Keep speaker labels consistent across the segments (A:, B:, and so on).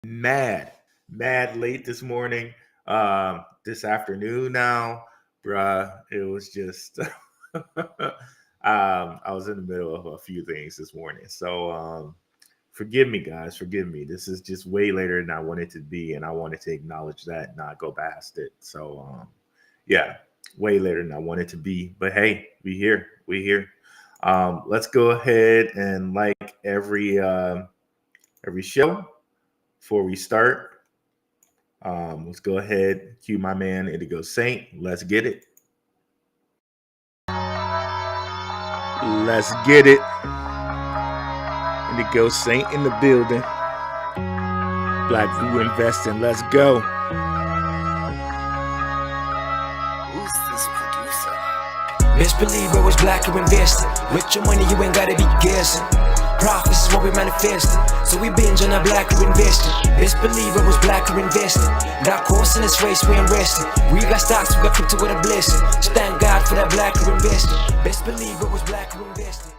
A: mad, mad late this morning. This afternoon now, bruh. It was just I was in the middle of a few things this morning. So forgive me, guys. Forgive me. This is just way later than I wanted to be, and I wanted to acknowledge that, not go past it. So yeah, way later than I wanted to be. But hey, we here. We here. Let's go ahead and like every show before we start. Let's go ahead, cue my man Indigo Saint. Let's get it. Let's get it. Indigo Saint in the building. Black View Investing. Let's go.
B: Who's this producer?
C: Best believe it was black or invested. With your money, you ain't gotta be guessing. Profits is what we manifested. So we binge on a black or invested. Best believe it was black or invested. That course in this race, we ain't resting. We got stocks, we got crypto with a blessing. So thank God for that black or invested. Best believe it was black or invested.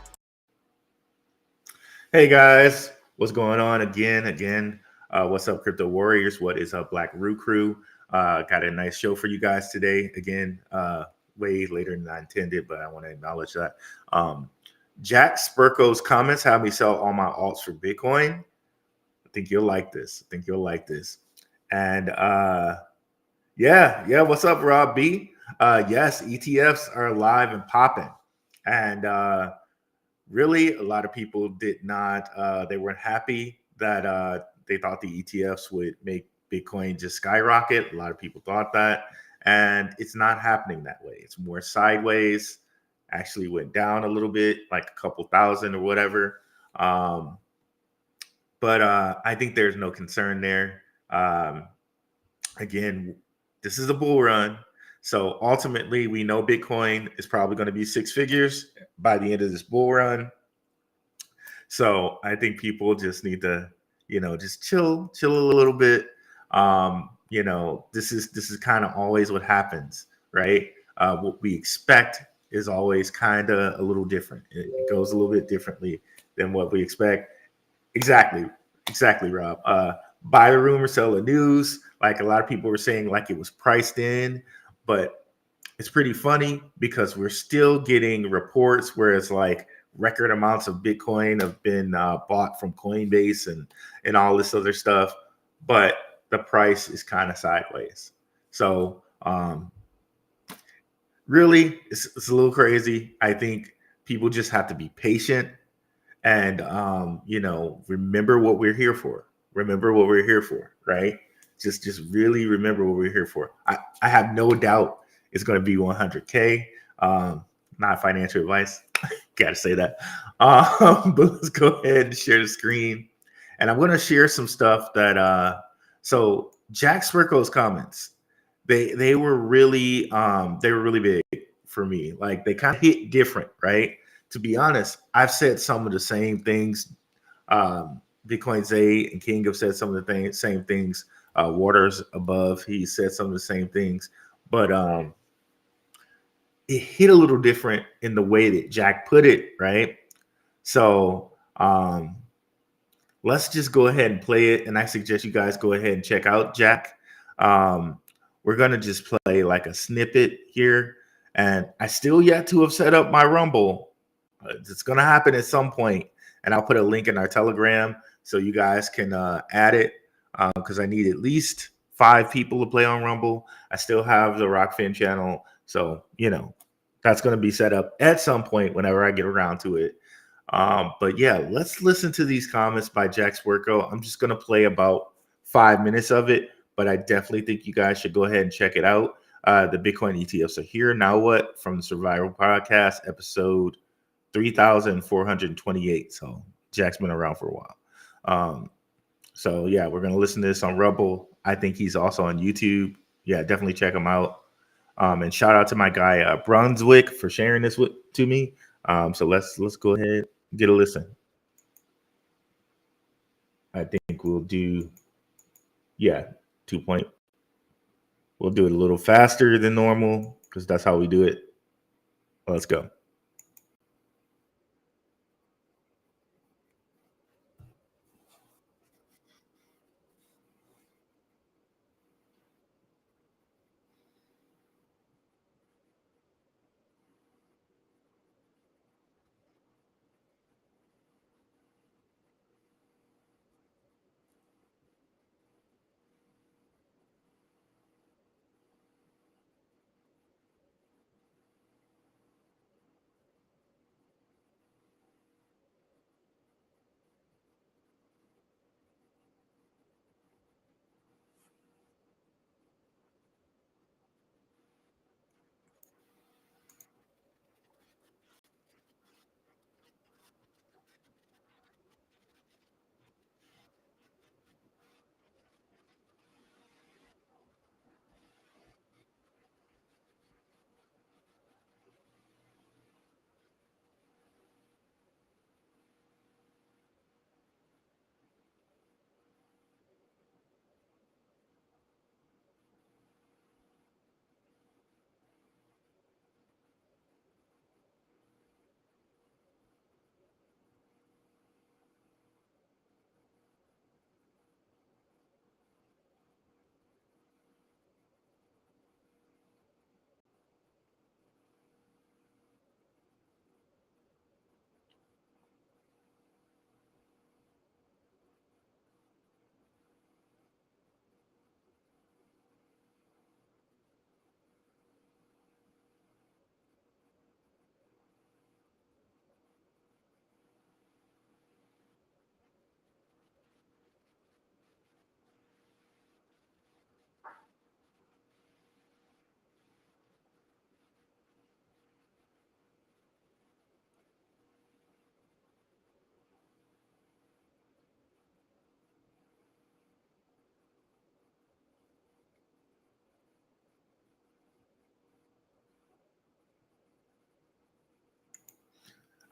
A: Hey guys, what's going on again? What's up, Crypto Warriors? What is up, Black Roo Crew? Got a nice show for you guys today. Again, way later than I intended, but I want to acknowledge that. Jack Spirko's comments have me sell all my alts for Bitcoin. I think you'll like this. And yeah, what's up, Rob B? Yes, ETFs are alive and popping. And really, a lot of people did not, they weren't happy that they thought the ETFs would make Bitcoin just skyrocket. A lot of people thought that. And it's not happening that way. It's more sideways. Actually went down a little bit, like a couple thousand or whatever. But I think there's no concern there. Again, this is a bull run. So ultimately, we know Bitcoin is probably going to be six figures by the end of this bull run. So I think people just need to, just chill a little bit. This is kind of always what happens, right? What we expect is always kind of a little different. It goes a little bit differently than what we expect. Exactly, Rob. Buy the rumor, sell the news. Like a lot of people were saying, like it was priced in, but it's pretty funny because we're still getting reports where it's like record amounts of Bitcoin have been bought from Coinbase and all this other stuff, but the price is kind of sideways. So really, it's a little crazy. I think people just have to be patient and remember what we're here for. Right? Just really remember what we're here for. I have no doubt it's going to be 100K. Not financial advice. Gotta say that. But let's go ahead and share the screen. And I'm going to share some stuff that so Jack Spirko's comments, they were really big for me. Like they kind of hit different, right? To be honest, I've said some of the same things. Bitcoin Zay and King have said some of the same things. Waters above, he said some of the same things, but it hit a little different in the way that Jack put it, right? So let's just go ahead and play it, and I suggest you guys go ahead and check out Jack. We're gonna just play like a snippet here, and I still yet to have set up my Rumble. It's gonna happen at some point, and I'll put a link in our Telegram so you guys can add it because I need at least 5 people to play on Rumble. I still have the Rokfin channel, so that's going to be set up at some point whenever I get around to it. But yeah, let's listen to these comments by Jack Spirko. I'm just going to play about 5 minutes of it, but I definitely think you guys should go ahead and check it out. The Bitcoin ETFs are here. Now what? From the Survival Podcast, episode 3,428. So Jack's been around for a while. So yeah, we're going to listen to this on Rumble. I think he's also on YouTube. Yeah, definitely check him out. And shout out to my guy Brunswick for sharing this to me. So let's go ahead and get a listen. I think we'll do 2 point. We'll do it a little faster than normal because that's how we do it. Let's go.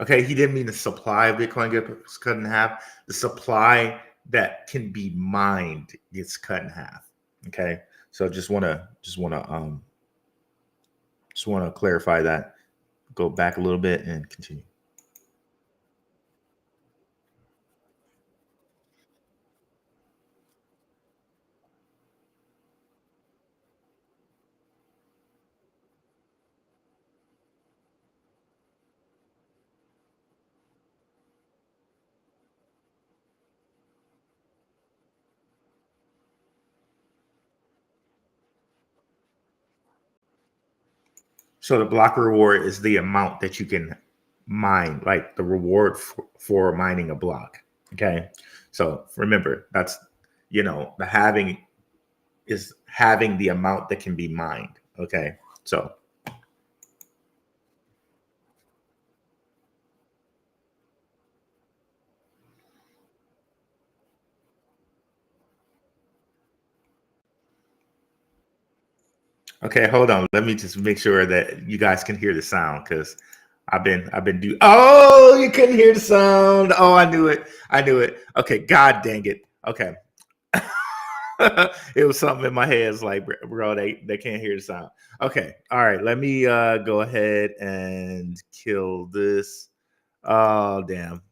A: Okay, he didn't mean the supply of Bitcoin gets cut in half. The supply that can be mined gets cut in half. Okay, so just want to clarify that. Go back a little bit and continue. So the block reward is the amount that you can mine, like the reward for mining a block. Okay, so remember that's the halving is having the amount that can be mined. Okay, so okay, hold on. Let me just make sure that you guys can hear the sound because I've been do. Oh, you couldn't hear the sound. Oh, I knew it. I knew it. Okay, God dang it. Okay. It was something in my head. It's like, bro, they can't hear the sound. Okay, all right. Let me go ahead and kill this. Oh, damn.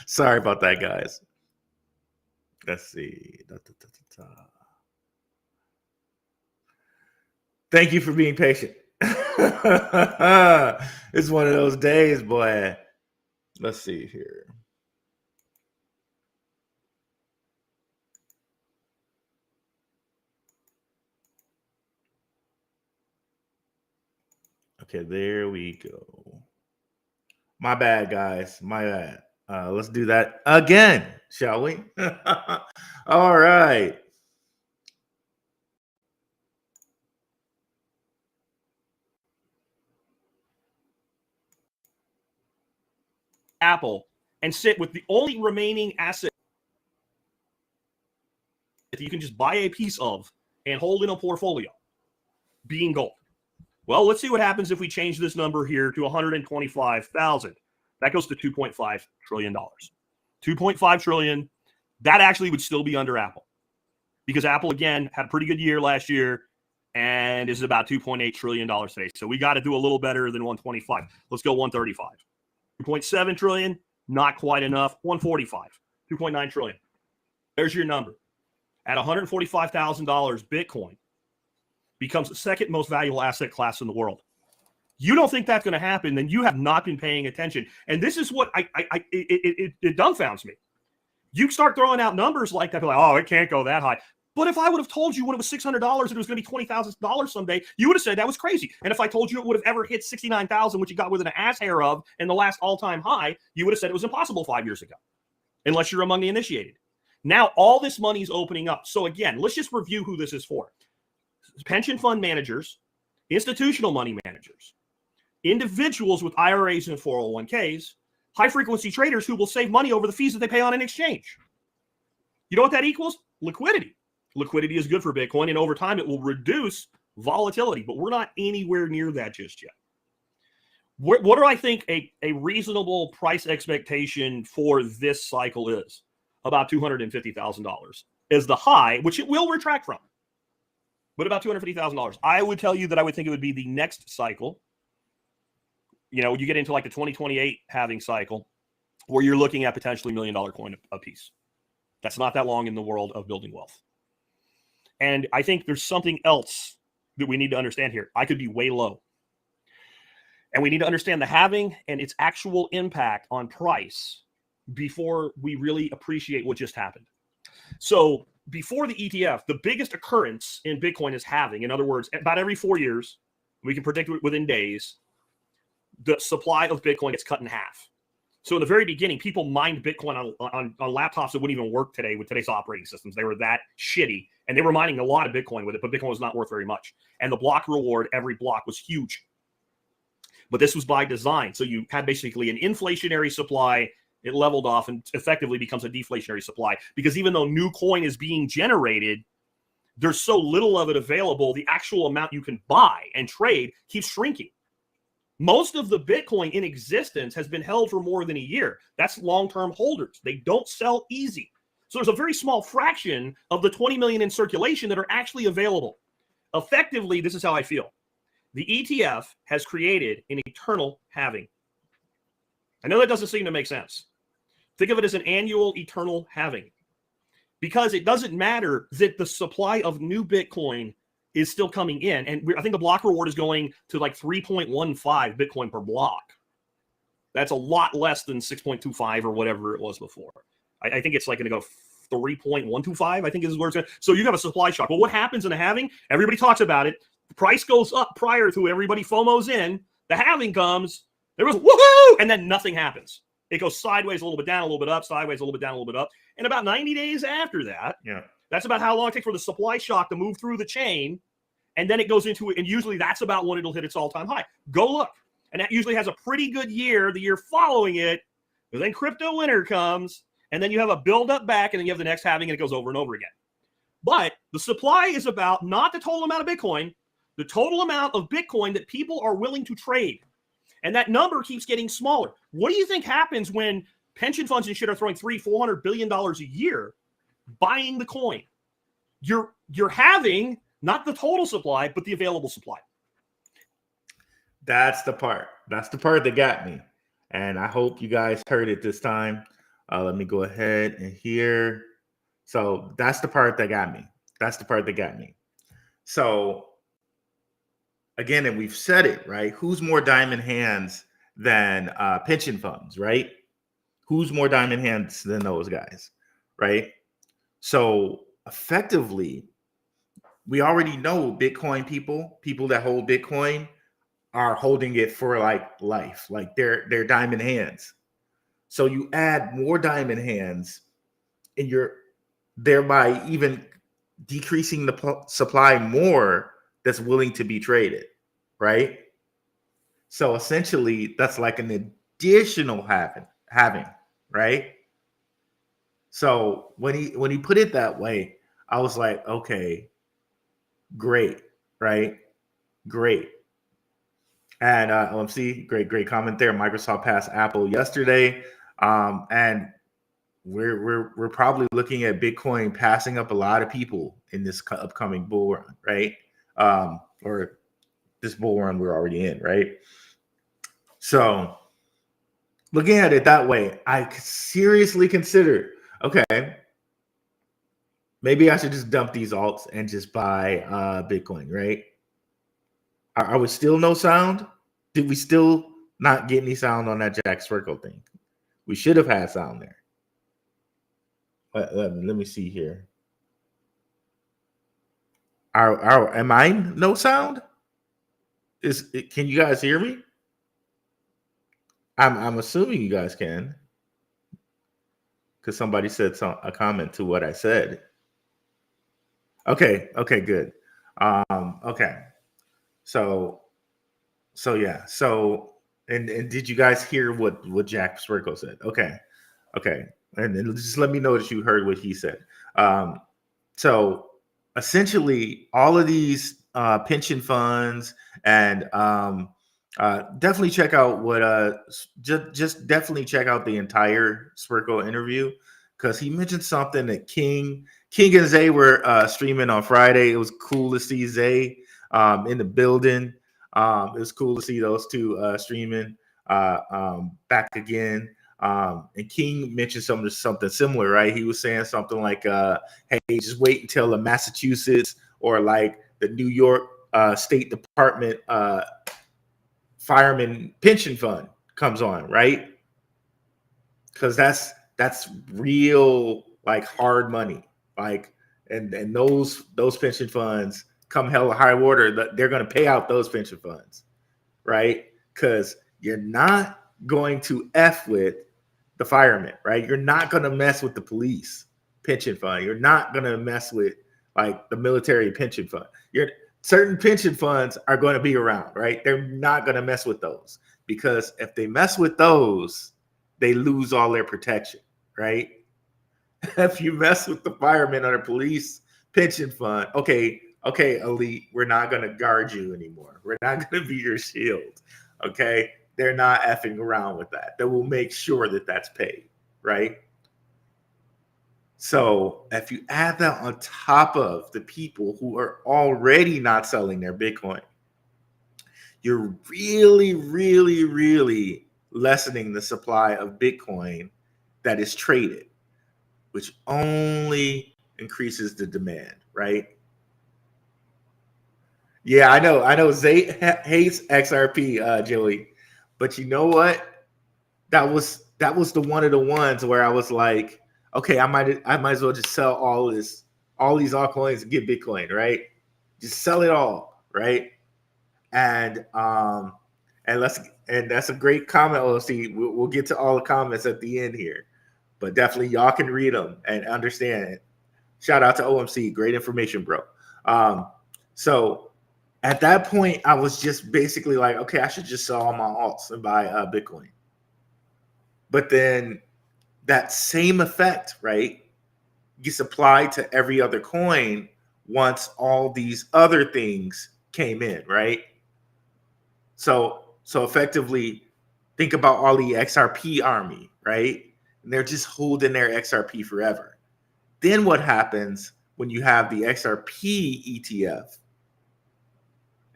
A: Sorry about that, guys. Let's see. Thank you for being patient. It's one of those days, boy. Let's see here. Okay, there we go. My bad, guys. My bad. Let's do that again, shall we? All right.
D: Apple and sit with the only remaining asset that you can just buy a piece of and hold in a portfolio being gold. Well, let's see what happens if we change this number here to 125,000. That goes to $2.5 trillion. 2.5 trillion. That actually would still be under Apple because Apple, again, had a pretty good year last year and is about $2.8 trillion today. So we got to do a little better than 125. Let's go 135. 2.7 trillion, not quite enough. 145, 2.9 trillion. There's your number. At $145,000, Bitcoin becomes the second most valuable asset class in the world. You don't think that's going to happen, then you have not been paying attention. And this is what it dumbfounds me. You start throwing out numbers like that, like, oh, it can't go that high. But if I would have told you when it was $600 and it was going to be $20,000 someday, you would have said that was crazy. And if I told you it would have ever hit 69,000, which you got within an ass hair of in the last all-time high, you would have said it was impossible 5 years ago, unless you're among the initiated. Now all this money is opening up. So again, let's just review who this is for. Pension fund managers, institutional money managers, individuals with IRAs and 401ks, high-frequency traders who will save money over the fees that they pay on an exchange. You know what that equals? Liquidity. Liquidity is good for Bitcoin, and over time it will reduce volatility, but we're not anywhere near that just yet. What do I think a reasonable price expectation for this cycle is? About $250,000 is the high, which it will retract from, but about $250,000. I would tell you that I would think it would be the next cycle. You know, you get into like the 2028 halving cycle where you're looking at potentially $1 million coin a piece. That's not that long in the world of building wealth. And I think there's something else that we need to understand here. I could be way low. And we need to understand the halving and its actual impact on price before we really appreciate what just happened. So before the ETF, the biggest occurrence in Bitcoin is halving. In other words, about every 4 years, we can predict it within days, the supply of Bitcoin gets cut in half. So in the very beginning, people mined Bitcoin on laptops that wouldn't even work today with today's operating systems. They were that shitty, and they were mining a lot of Bitcoin with it, but Bitcoin was not worth very much. And the block reward, every block was huge. But this was by design. So you had basically an inflationary supply. It leveled off and effectively becomes a deflationary supply. Because even though new coin is being generated, there's so little of it available, the actual amount you can buy and trade keeps shrinking. Most of the Bitcoin in existence has been held for more than a year. That's long-term holders. They don't sell easy. So there's a very small fraction of the 20 million in circulation that are actually available. Effectively, this is how I feel. The ETF has created an eternal halving. I know that doesn't seem to make sense. Think of it as an annual eternal halving, because it doesn't matter that the supply of new Bitcoin is still coming in. And I think the block reward is going to like 3.15 Bitcoin per block. That's a lot less than 6.25 or whatever it was before. I think it's like going to go 3.125, I think is where it's going. So you have a supply shock. Well, what happens in a halving? Everybody talks about it. The price goes up prior to everybody FOMO's in. The halving comes. There was woohoo, and then nothing happens. It goes sideways a little bit down, a little bit up, sideways a little bit down, a little bit up. And about 90 days after that, that's about how long it takes for the supply shock to move through the chain. And then it goes into it. And usually that's about when it'll hit its all-time high. Go look. And that usually has a pretty good year, the year following it. But then crypto winter comes. And then you have a build-up back. And then you have the next halving. And it goes over and over again. But the supply is about not the total amount of Bitcoin, the total amount of Bitcoin that people are willing to trade. And that number keeps getting smaller. What do you think happens when pension funds and shit are throwing $300-400 billion a year buying the coin? You're having not the total supply, but the available supply.
A: That's the part. That's the part that got me. And I hope you guys heard it this time. Let me go ahead and hear. So that's the part that got me. That's the part that got me. So again, and we've said it, right? Who's more diamond hands than pension funds, right? Who's more diamond hands than those guys, right? So effectively, we already know Bitcoin people that hold Bitcoin are holding it for like life, like they're diamond hands. So you add more diamond hands and you're thereby even decreasing the supply more that's willing to be traded, right? So essentially that's like an additional having, right? So when he put it that way, I was like, okay, great, right? Great. And OMC, great comment there. Microsoft passed Apple yesterday, and we're probably looking at Bitcoin passing up a lot of people in this upcoming bull run, right? Or this bull run we're already in, right? So looking at it that way, I seriously consider, okay, maybe I should just dump these alts and just buy Bitcoin, right? Are we still no sound? Did we still not get any sound on that Jack Spirko thing? We should have had sound there. Let me see here. Am I no sound? Can you guys hear me? I'm assuming you guys can, because somebody said a comment to what I said. Okay, good. Okay. So yeah. So and did you guys hear what Jack Spirko said? Okay. And just let me know that you heard what he said. So essentially, all of these pension funds and definitely check out what just definitely check out the entire Spirko interview, because he mentioned something that King and Zay were streaming on Friday. It was cool to see Zay in the building. It was cool to see those two streaming back again. And King mentioned something similar, right? He was saying something like, hey, just wait until the Massachusetts or like the New York State Department fireman pension fund comes on, right? Because that's real, like, hard money. Like, and those pension funds, come hell or high water, they're going to pay out those pension funds, right? Because you're not going to F with the firemen, right? You're not going to mess with the police pension fund. You're not going to mess with like the military pension fund. Certain pension funds are going to be around, right? They're not going to mess with those, because if they mess with those, they lose all their protection, right? If you mess with the firemen or the police pension fund, okay, elite, we're not going to guard you anymore. We're not going to be your shield. Okay, they're not effing around with that. They will make sure that that's paid, right? So if you add that on top of the people who are already not selling their Bitcoin, you're really, really, really lessening the supply of Bitcoin that is traded, which only increases the demand, right? Yeah, I know. Zay hates XRP, Joey, but you know what? That was the one of the ones where I was like, okay, I might as well just sell all these altcoins and get Bitcoin, right? Just sell it all, right? And and let's and that's a great comment, OC. We'll get to all the comments at the end here, but definitely y'all can read them and understand. Shout out to OMC, great information, bro. So at that point, I was just basically like, okay, I should just sell all my alts and buy Bitcoin. But then that same effect, right, gets applied to every other coin once all these other things came in, right? So effectively, think about all the XRP army, right? And they're just holding their XRP forever. Then what happens when you have the XRP ETF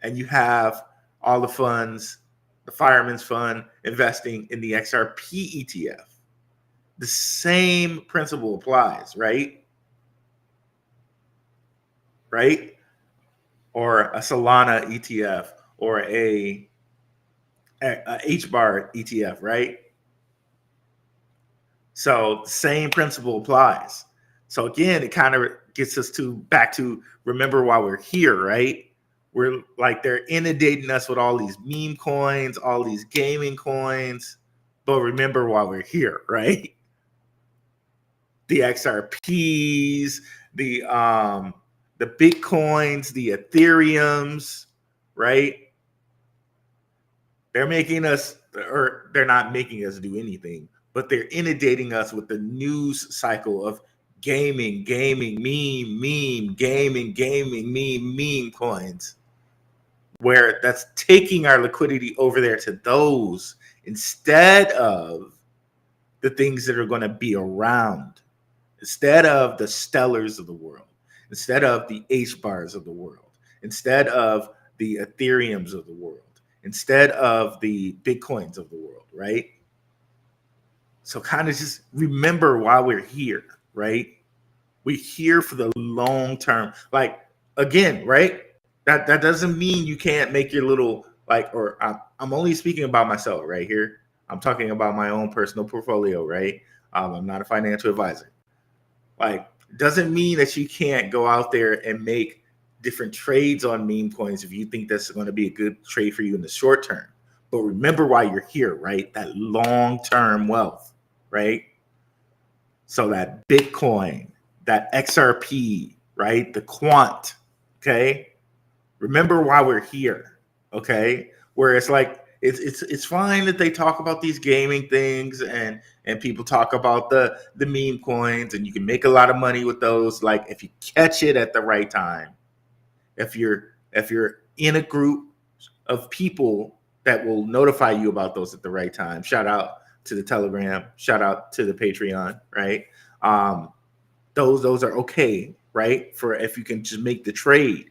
A: and you have all the funds, the Fireman's Fund investing in the XRP ETF? The same principle applies, right? Right? Or a Solana ETF or a HBAR ETF, right? So the same principle applies. So again, it kind of gets us back to remember why we're here, right? We're like they're inundating us with all these meme coins, all these gaming coins, but remember why we're here, right? The XRPs, the Bitcoins, the Ethereums, right? They're making us, or they're not making us do anything, but they're inundating us with the news cycle of gaming, meme, gaming, meme coins, where that's taking our liquidity over there to those instead of the things that are going to be around, instead of the Stellars of the world, instead of the HBARs of the world, instead of the Ethereums of the world, instead of the Bitcoins of the world, right? So kind of just remember why we're here, right? We're here for the long term. Like, again, right? That doesn't mean you can't make your little, like, or I'm only speaking about myself right here. I'm talking about my own personal portfolio, right? I'm not a financial advisor. Like, doesn't mean that you can't go out there and make different trades on meme coins if you think that's going to be a good trade for you in the short term. But remember why you're here, right? That long-term wealth, right? So that Bitcoin, that XRP, right? The quant, okay? Remember why we're here, okay? Where it's like, it's fine that they talk about these gaming things and people talk about the meme coins and you can make a lot of money with those. Like, if you catch it at the right time, if you're in a group of people that will notify you about those at the right time. Shout out to the Telegram, shout out to the Patreon, right? Those are okay, right? For if you can just make the trade.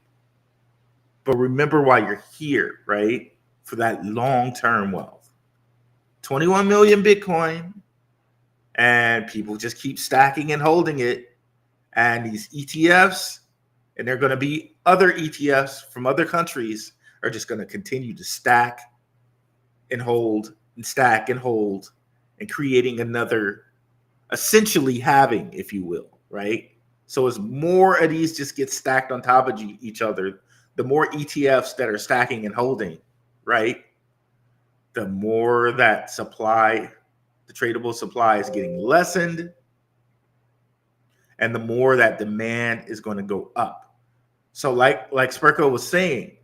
A: But remember why you're here, right? For that long-term wealth. 21 million Bitcoin, and people just keep stacking and holding it. And these ETFs, and they're going to be other ETFs from other countries, are just going to continue to stack and hold and stack and hold, and creating another, essentially halving, if you will, right? So as more of these just get stacked on top of each other, the more ETFs that are stacking and holding, right? The more that supply, the tradable supply, is getting lessened, and the more that demand is going to go up. So like Spirko was saying,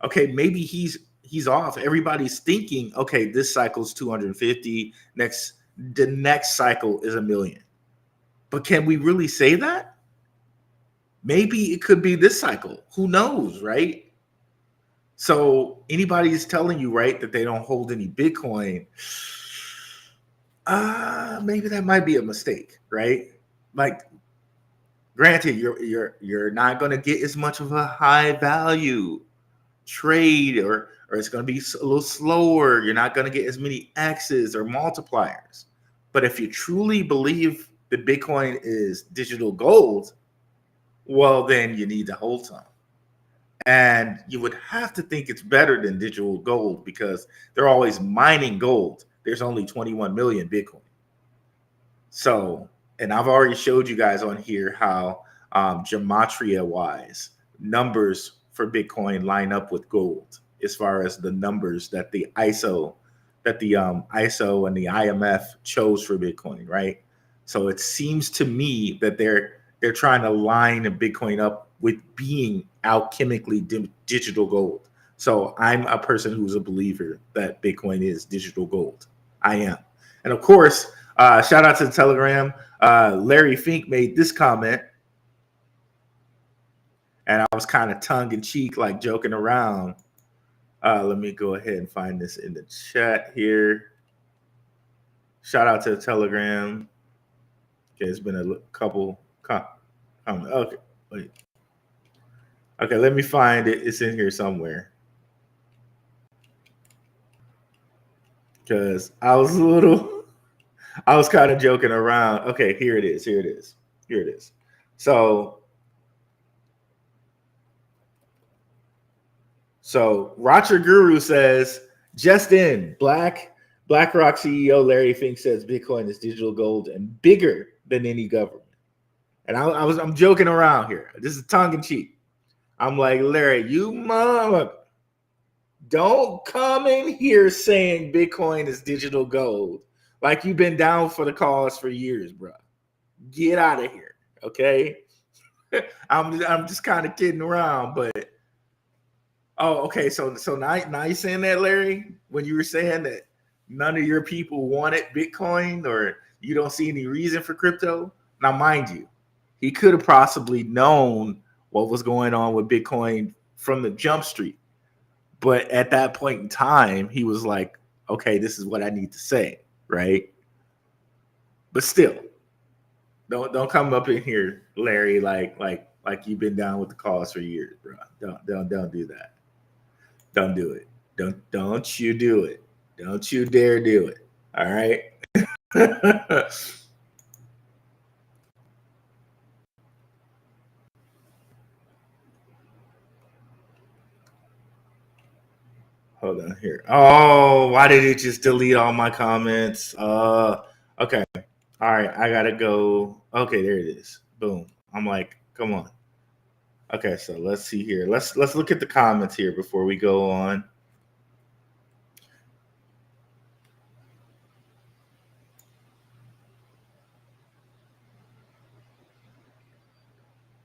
A: okay, maybe he's off. Everybody's thinking, okay, this cycle is 250, the next cycle is 1 million. But can we really say that? Maybe it could be this cycle. Who knows, right? So anybody is telling you, right, that they don't hold any Bitcoin, maybe that might be a mistake, right? Like, granted, you're not going to get as much of a high value trade, or it's going to be a little slower. You're not going to get as many X's or multipliers. But if you truly believe that Bitcoin is digital gold, well, then you need to hold some. And you would have to think it's better than digital gold because they're always mining gold. There's only 21 million Bitcoin. So, and I've already showed you guys on here how gematria wise numbers for Bitcoin line up with gold as far as the numbers that the ISO and the IMF chose for Bitcoin, right? So it seems to me that they're trying to line a Bitcoin up with being alchemically digital gold. So I'm a person who's a believer that Bitcoin is digital gold. I am. And of course, shout out to the Telegram. Larry Fink made this comment, and I was kind of tongue in cheek, like joking around. Let me go ahead and find this in the chat here. Shout out to the Telegram. Okay, it's been a couple comments. Okay, wait. Okay, let me find it. It's in here somewhere. Because I was kind of joking around. Okay, here it is. So Roger Guru says, just in, BlackRock CEO Larry Fink says Bitcoin is digital gold and bigger than any government. And I'm joking around here. This is tongue in cheek. I'm like, Larry, you mama, don't come in here saying Bitcoin is digital gold like you've been down for the cause for years, bro. Get out of here, okay? I'm just kind of kidding around, but okay. So now you're saying that, Larry, when you were saying that none of your people wanted Bitcoin or you don't see any reason for crypto. Now, mind you, he could have possibly known what was going on with Bitcoin from the jump street. But at that point in time, he was like, okay, this is what I need to say, right? But still, don't come up in here, Larry, like you've been down with the cause for years, bro. Don't do that. Don't do it. Don't you do it. Don't you dare do it. All right. Hold on here. Oh, why did it just delete all my comments? Okay. All right, I gotta go. Okay, there it is. Boom. I'm like, come on. Okay, so let's see here. Let's look at the comments here before we go on.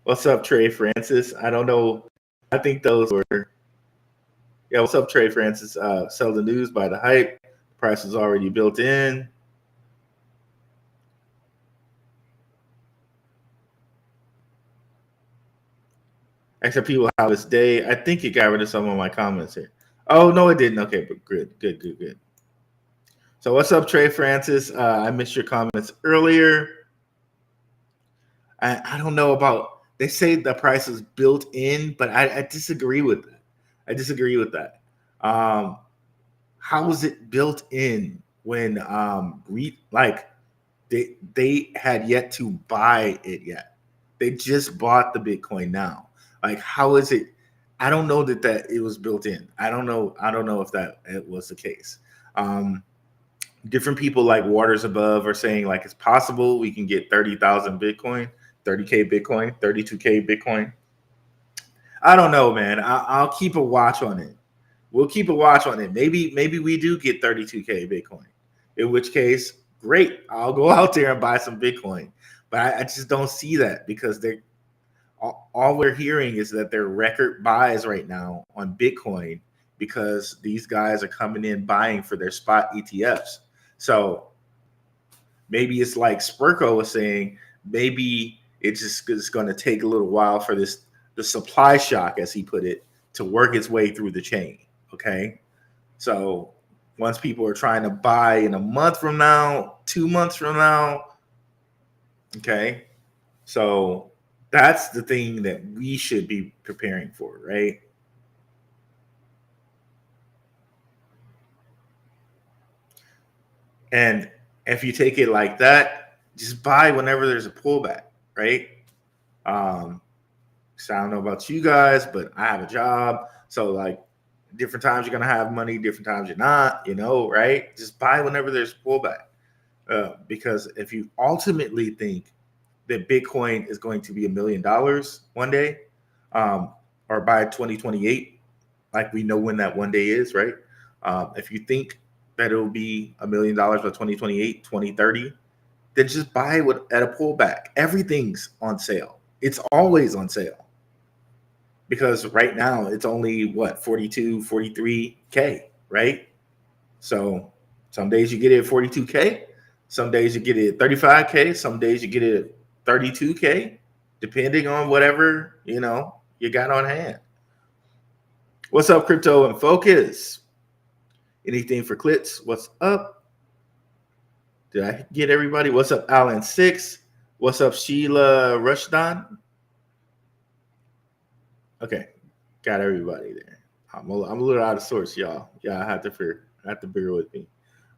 A: What's up, Trey Francis? I don't know. I think those were. Yeah, what's up, Trey Francis? Sell the news by the hype. The price is already built in. Except people have this day. I think it got rid of some of my comments here. Oh, no, it didn't. Okay, but good. So what's up, Trey Francis? I missed your comments earlier. I don't know about, they say the price is built in, but I disagree with that. How is it built in when they had yet to buy it yet? They just bought the Bitcoin now. Like, how is it? I don't know that it was built in. I don't know if that it was the case. Different people like Waters Above are saying like it's possible we can get 30,000 Bitcoin, 30K Bitcoin, 32K Bitcoin. I don't know, man. I'll keep a watch on it. We'll keep a watch on it. Maybe we do get 32K Bitcoin. In which case, great. I'll go out there and buy some Bitcoin. But I just don't see that because all we're hearing is that they're record buys right now on Bitcoin because these guys are coming in buying for their spot ETFs. So maybe it's like Spirko was saying, maybe it's going to take a little while for the supply shock, as he put it, to work its way through the chain. Okay. So once people are trying to buy in a month from now, 2 months from now, okay. So that's the thing that we should be preparing for, right? And if you take it like that, just buy whenever there's a pullback, right? So I don't know about you guys, but I have a job. So like different times you're gonna have money, different times you're not, right? Just buy whenever there's a pullback. Because if you ultimately think that Bitcoin is going to be $1 million one day, or by 2028, like we know when that one day is, right? If you think that it will be $1 million by 2028, 2030, then just buy it at a pullback. Everything's on sale. It's always on sale. Because right now it's only what, 42, 43K, right? So some days you get it at 42K, some days you get it at 35K, some days you get it at 32K, depending on whatever, you got on hand. What's up, Crypto and Focus? Anything for Clits? What's up? Did I get everybody? What's up, Alan6? What's up, Sheila Rushdan? Okay, got everybody there. I'm a little out of sorts, y'all. Yeah, I have to bear with me.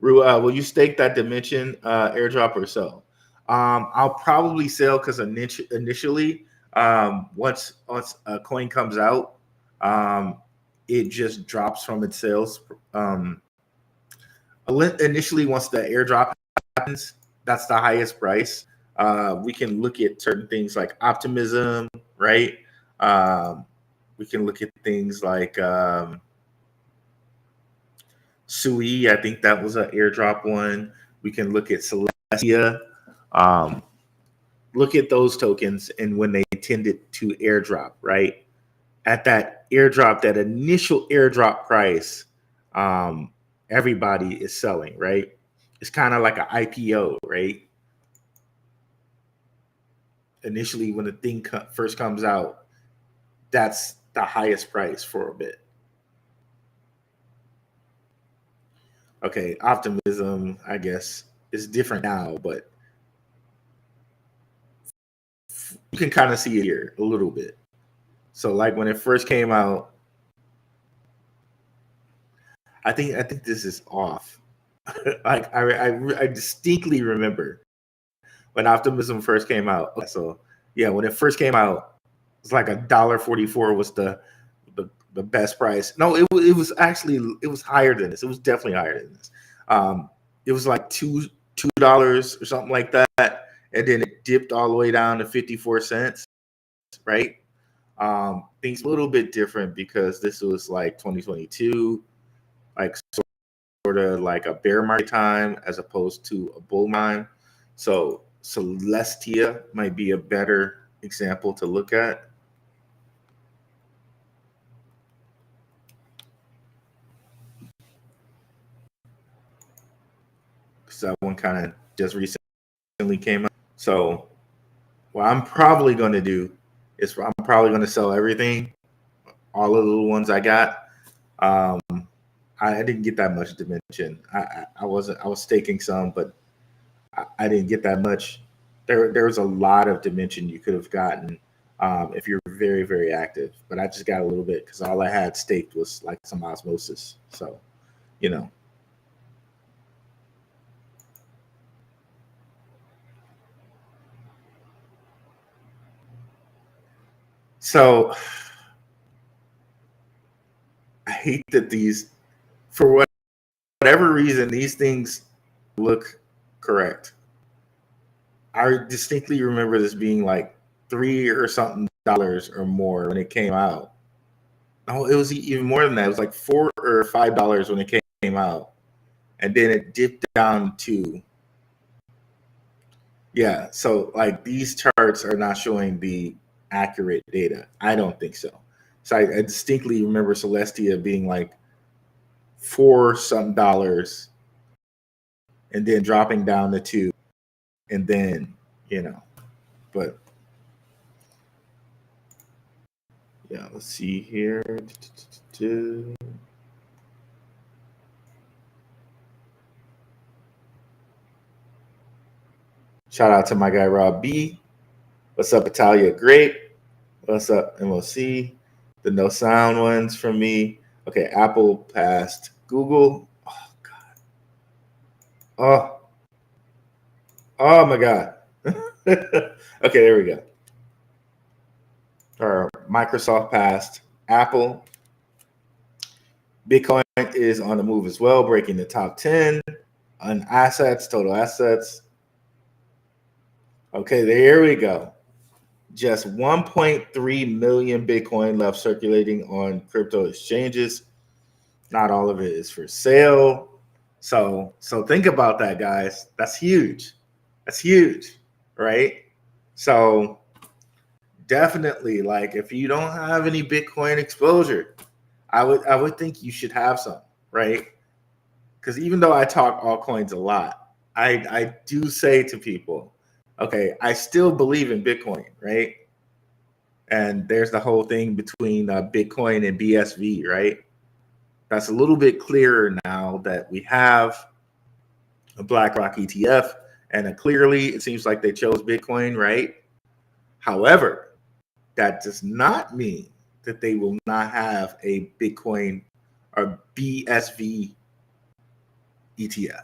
A: Will you stake that Dimension airdrop or sell? I'll probably sell because initially, once a coin comes out, it just drops from its sales. Initially, once the airdrop happens, that's the highest price. We can look at certain things like optimism, right? We can look at things like Sui. I think that was an airdrop one. We can look at Celestia. Look at those tokens and when they tended to airdrop, right? At that airdrop, that initial airdrop price, everybody is selling, right? It's kind of like an IPO, right? Initially, when the thing first comes out, that's the highest price for a bit. Okay, optimism, I guess, is different now, but you can kind of see it here a little bit. So, like when it first came out, I think this is off. Like I distinctly remember when optimism first came out. So yeah, when it first came out, it's like $1.44 was the best price. No, it was actually higher than this. It was definitely higher than this. It was like $2 or something like that, and then it dipped all the way down to 54 cents. Right? Things a little bit different because this was like 2022, like sort of like a bear market time as opposed to a bull time. So Celestia might be a better example to look at. Because that one kind of just recently came out. So what I'm probably going to do is I'm probably going to sell everything, all of the little ones I got. I didn't get that much Dimension. I was staking some, but I didn't get that much. There was a lot of Dimension you could have gotten if you're very, very active. But I just got a little bit because all I had staked was like some osmosis. So, So I hate that for whatever reason, these things look correct. I distinctly remember this being like $3 or something or more when it came out. Oh, it was even more than that. It was like $4 or $5 when it came out, and then it dipped down to. Yeah, so like these charts are not showing the accurate data. I don't think so. So I distinctly remember Celestia being like $4 some and then dropping down to 2, and then but Yeah, let's see here. Shout out to my guy Rob B. What's up, Italia Grape? What's up, MOC? The no sound ones from me. Okay, Apple passed Google. Oh God. Oh my God. Okay, there we go. Or Microsoft passed Apple. Bitcoin is on the move as well, breaking the top 10 on assets, total assets. Okay, there we go. Just 1.3 million Bitcoin left circulating on crypto exchanges. Not all of it is for sale. So think about that, guys. That's huge. That's huge, right? So definitely, like, if you don't have any Bitcoin exposure, I would think you should have some, right? Because even though I talk altcoins a lot, I do say to people, okay, I still believe in Bitcoin, right? And there's the whole thing between Bitcoin and BSV, right? That's a little bit clearer now that we have a BlackRock ETF, and clearly it seems like they chose Bitcoin, right? However, that does not mean that they will not have a Bitcoin or BSV ETF.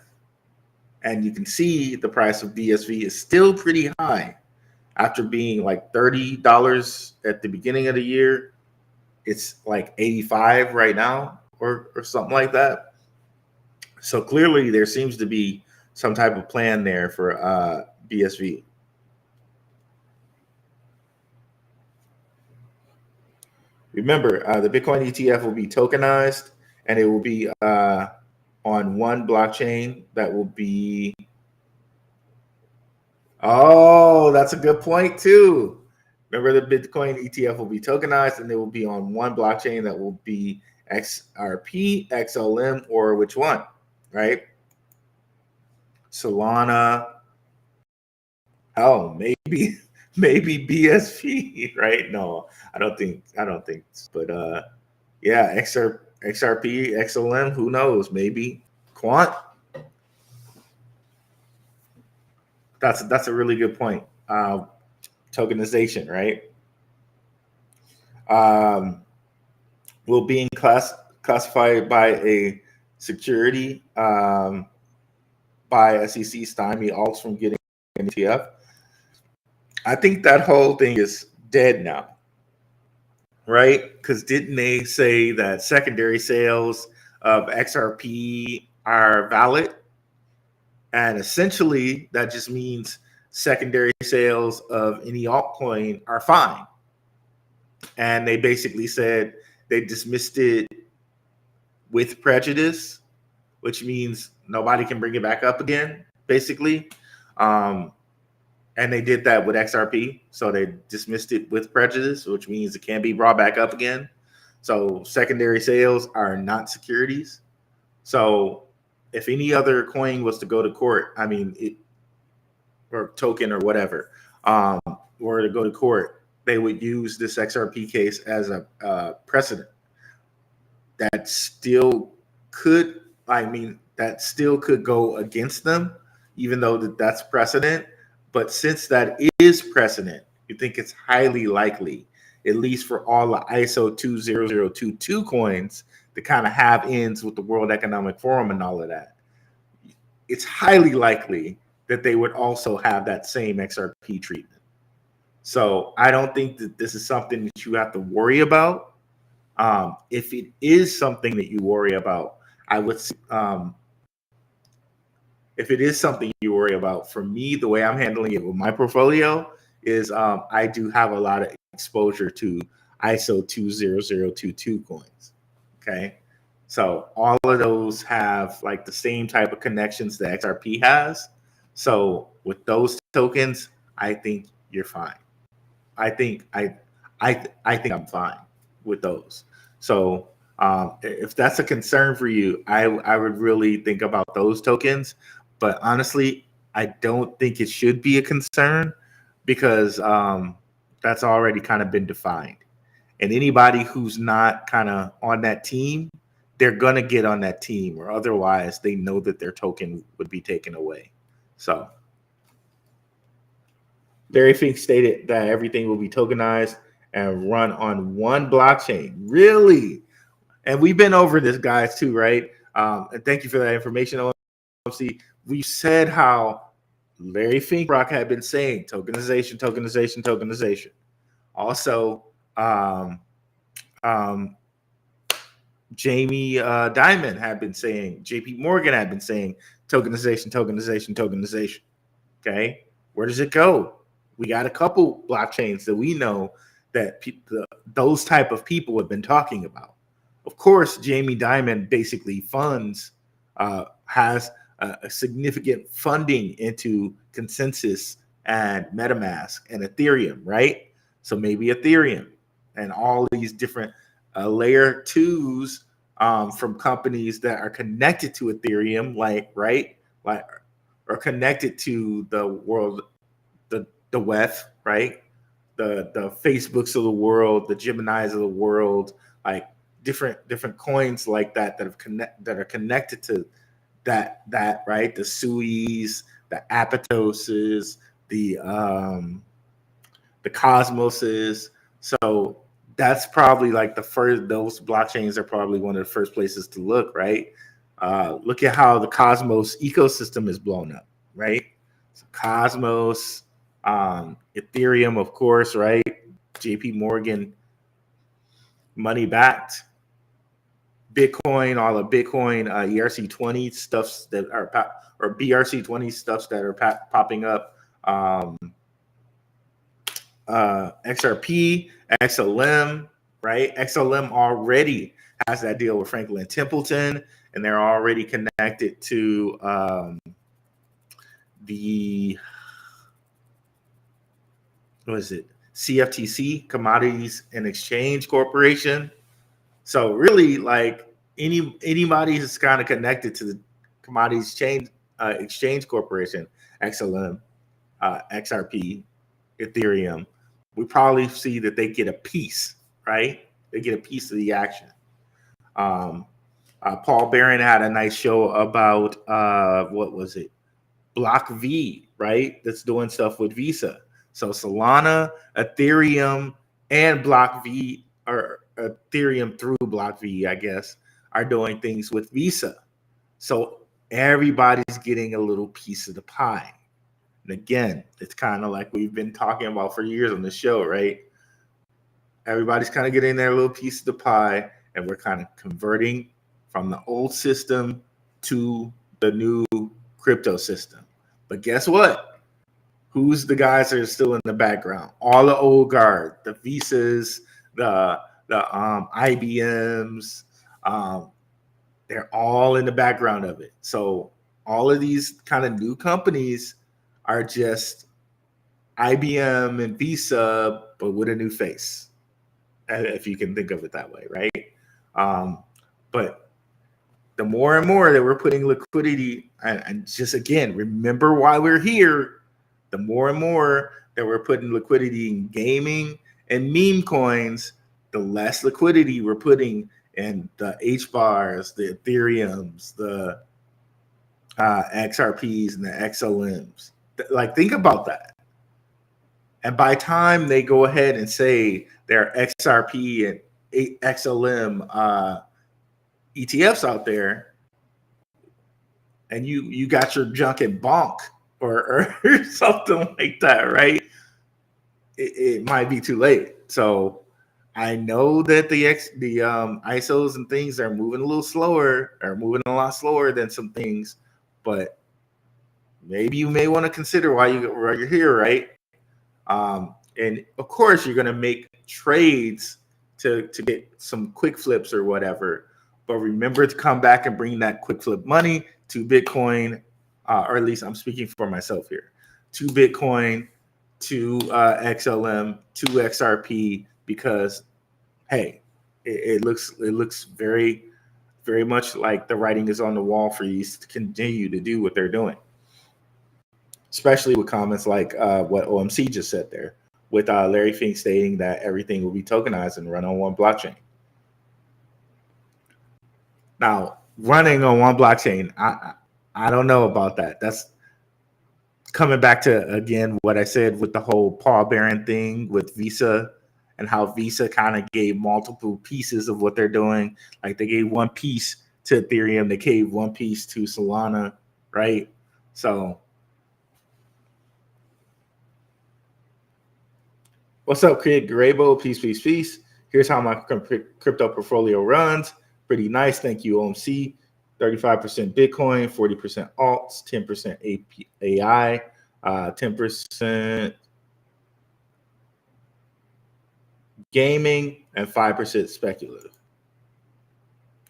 A: And you can see the price of BSV is still pretty high after being like $30 at the beginning of the year. It's like 85 right now or something like that. So clearly there seems to be some type of plan there for BSV. Remember, the Bitcoin ETF will be tokenized, and it will be on one blockchain that will be. Oh, that's a good point too. Remember, the Bitcoin ETF will be tokenized, and it will be on one blockchain that will be XRP, XLM, or which one, right? Solana. Oh, maybe maybe BSP, right? No, I don't think. But yeah, XRP, XLM. Who knows? Maybe Quant. That's a really good point. Tokenization, right? Will being classified by a security by SEC stymie alts from getting an ETF. I think that whole thing is dead now, right? Because didn't they say that secondary sales of XRP are valid? And essentially, that just means secondary sales of any altcoin are fine. And they basically said they dismissed it with prejudice, which means nobody can bring it back up again, basically. And they did that with XRP. So they dismissed it with prejudice, which means it can't be brought back up again. So secondary sales are not securities. So if any other coin was to go to court, I mean, or token or whatever, were to go to court, they would use this XRP case as a precedent. That still could, that still could go against them, even though that's precedent. But since that is precedent, you think it's highly likely, at least for all the ISO 20022 coins, to kind of have ends with the World Economic Forum and all of that. It's highly likely that they would also have that same XRP treatment. So I don't think that this is something that you have to worry about. If it is something that you worry about, I would. If it is something you worry about, for me, the way I'm handling it with my portfolio is I do have a lot of exposure to ISO 20022 coins. Okay. So all of those have like the same type of connections that XRP has. So with those tokens, I think you're fine. I think think I'm fine with those. So if that's a concern for you, I would really think about those tokens. But honestly, I don't think it should be a concern because that's already kind of been defined. And anybody who's not kind of on that team, they're going to get on that team, or otherwise they know that their token would be taken away. So Larry Fink stated that everything will be tokenized and run on one blockchain. Really? And we've been over this, guys, too, right? And thank you for that information, OMC. We said how Larry Fink Rock had been saying tokenization, tokenization, tokenization. Also, Jamie Dimon had been saying, JP Morgan had been saying tokenization, tokenization, tokenization. Okay, where does it go? We got a couple blockchains that we know that those type of people have been talking about. Of course, Jamie Dimon basically has a significant funding into Consensus and MetaMask and Ethereum, right? So maybe Ethereum and all these different layer twos from companies that are connected to Ethereum, like or connected to the world, the web, right? The Facebooks of the world, the Geminis of the world, like different coins like that are connected to that right? The Suis, the Apatoses, the Cosmoses. So that's probably like those blockchains are probably one of the first places to look, right? Look at how the Cosmos ecosystem is blown up, right? So Cosmos, Ethereum, of course, right? JP Morgan money backed, Bitcoin, all the Bitcoin ERC20 stuffs that are or BRC20 stuffs that are popping up, XRP, XLM, right? XLM already has that deal with Franklin Templeton, and they're already connected to the CFTC, Commodities and Exchange Corporation. So really, like anybody who's kind of connected to the Commodities Exchange Corporation, XLM, XRP, Ethereum, we probably see that they get a piece, right? They get a piece of the action. Paul Barron had a nice show about Block V, right? That's doing stuff with Visa. So Solana, Ethereum, and Block V, or Ethereum through Block V, I guess, are doing things with Visa. So everybody's getting a little piece of the pie. And again, it's kind of like we've been talking about for years on the show, right? Everybody's kind of getting their little piece of the pie, and we're kind of converting from the old system to the new crypto system. But guess what? Who's the guys that are still in the background? All the old guard, the Visas, the IBMs, they're all in the background of it. So all of these kind of new companies are just IBM and Visa, but with a new face, if you can think of it that way, right? But the more and more that we're putting liquidity, and just again, remember why we're here, the more and more that we're putting liquidity in gaming and meme coins, the less liquidity we're putting in the HBARs, the Ethereums, the XRPs, and the XLMs. Like, think about that. And by the time they go ahead and say there are XRP and XLM ETFs out there, and you got your junk in bonk or something like that, right? It might be too late. So I know that the ISOs and things are moving a little slower, or moving a lot slower than some things, but maybe you may want to consider why you're here, right? And of course, you're going to make trades to get some quick flips or whatever. But remember to come back and bring that quick flip money to Bitcoin, or at least I'm speaking for myself here, to Bitcoin, to XLM, to XRP, because hey, it looks very, very much like the writing is on the wall for you to continue to do what they're doing, especially with comments like what OMC just said there. with Larry Fink stating that everything will be tokenized and run on one blockchain. Now, running on one blockchain, I don't know about that. That's coming back to, again, what I said with the whole Paul Barron thing with Visa, and how Visa kind of gave multiple pieces of what they're doing. Like they gave one piece to Ethereum, they gave one piece to Solana, right? So what's up, Craig Grabo? Peace, peace, peace. Here's how my crypto portfolio runs. Pretty nice. Thank you, OMC. 35% Bitcoin, 40% alts, 10% AI, 10% gaming, and 5% speculative.